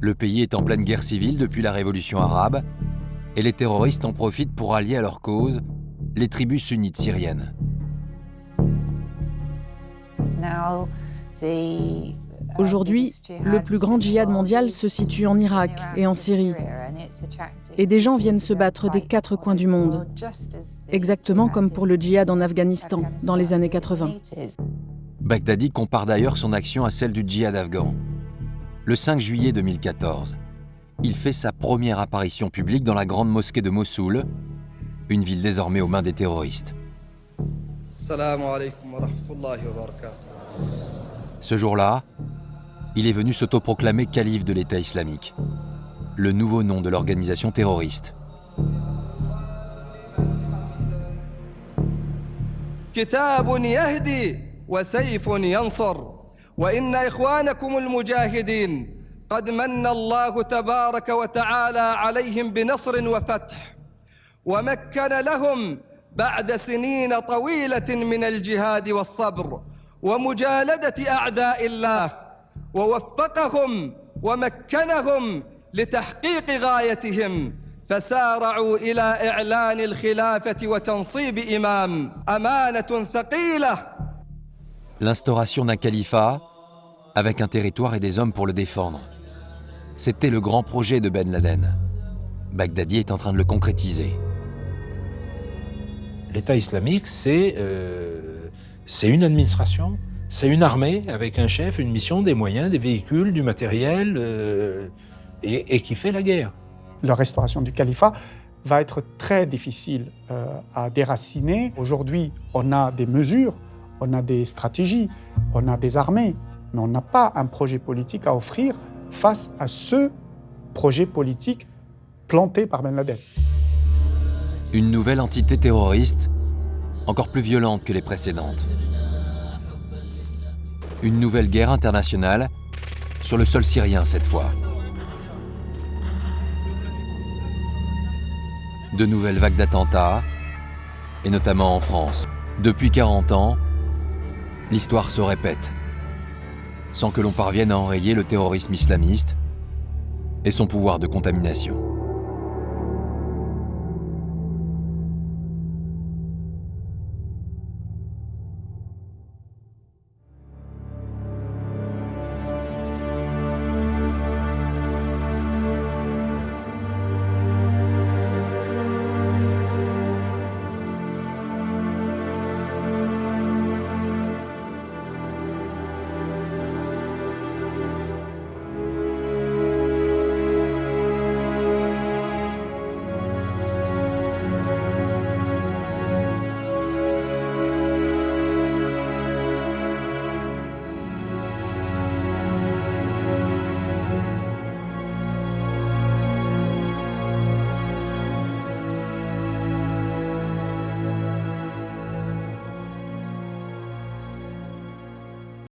Le pays est en pleine guerre civile depuis la révolution arabe, et les terroristes en profitent pour allier à leur cause les tribus sunnites syriennes. Aujourd'hui, le plus grand djihad mondial se situe en Irak et en Syrie. Et des gens viennent se battre des 4 coins du monde, exactement comme pour le djihad en Afghanistan dans les années 80. Baghdadi compare d'ailleurs son action à celle du djihad afghan. Le 5 juillet 2014, il fait sa première apparition publique dans la grande mosquée de Mossoul, une ville désormais aux mains des terroristes. Ce jour-là, il est venu s'autoproclamer calife de l'État islamique, le nouveau nom de l'organisation terroriste. كتاب يهدي وسيف ينصر وإن إخوانكم المجاهدين قد من الله تبارك وتعالى عليهم بنصر وفتح ومكن لهم بعد سنين طويلة من الجهاد والصبر ومجالدة أعداء الله ووفقهم ومكنهم لتحقيق غايتهم فسارعوا إلى إعلان الخلافة وتنصيب إمام أمانة ثقيلة. L'instauration d'un califat avec un territoire et des hommes pour le défendre. C'était le grand projet de Ben Laden. Baghdadi est en train de le concrétiser. L'État islamique, c'est une administration, c'est une armée avec un chef, une mission, des moyens, des véhicules, du matériel, et qui fait la guerre. La restauration du califat va être très difficile à déraciner. Aujourd'hui, on a des mesures, on a des stratégies, on a des armées, mais on n'a pas un projet politique à offrir face à ce projet politique planté par Ben Laden. Une nouvelle entité terroriste, encore plus violente que les précédentes. Une nouvelle guerre internationale, sur le sol syrien cette fois. De nouvelles vagues d'attentats, et notamment en France. Depuis 40 ans, l'histoire se répète, sans que l'on parvienne à enrayer le terrorisme islamiste et son pouvoir de contamination.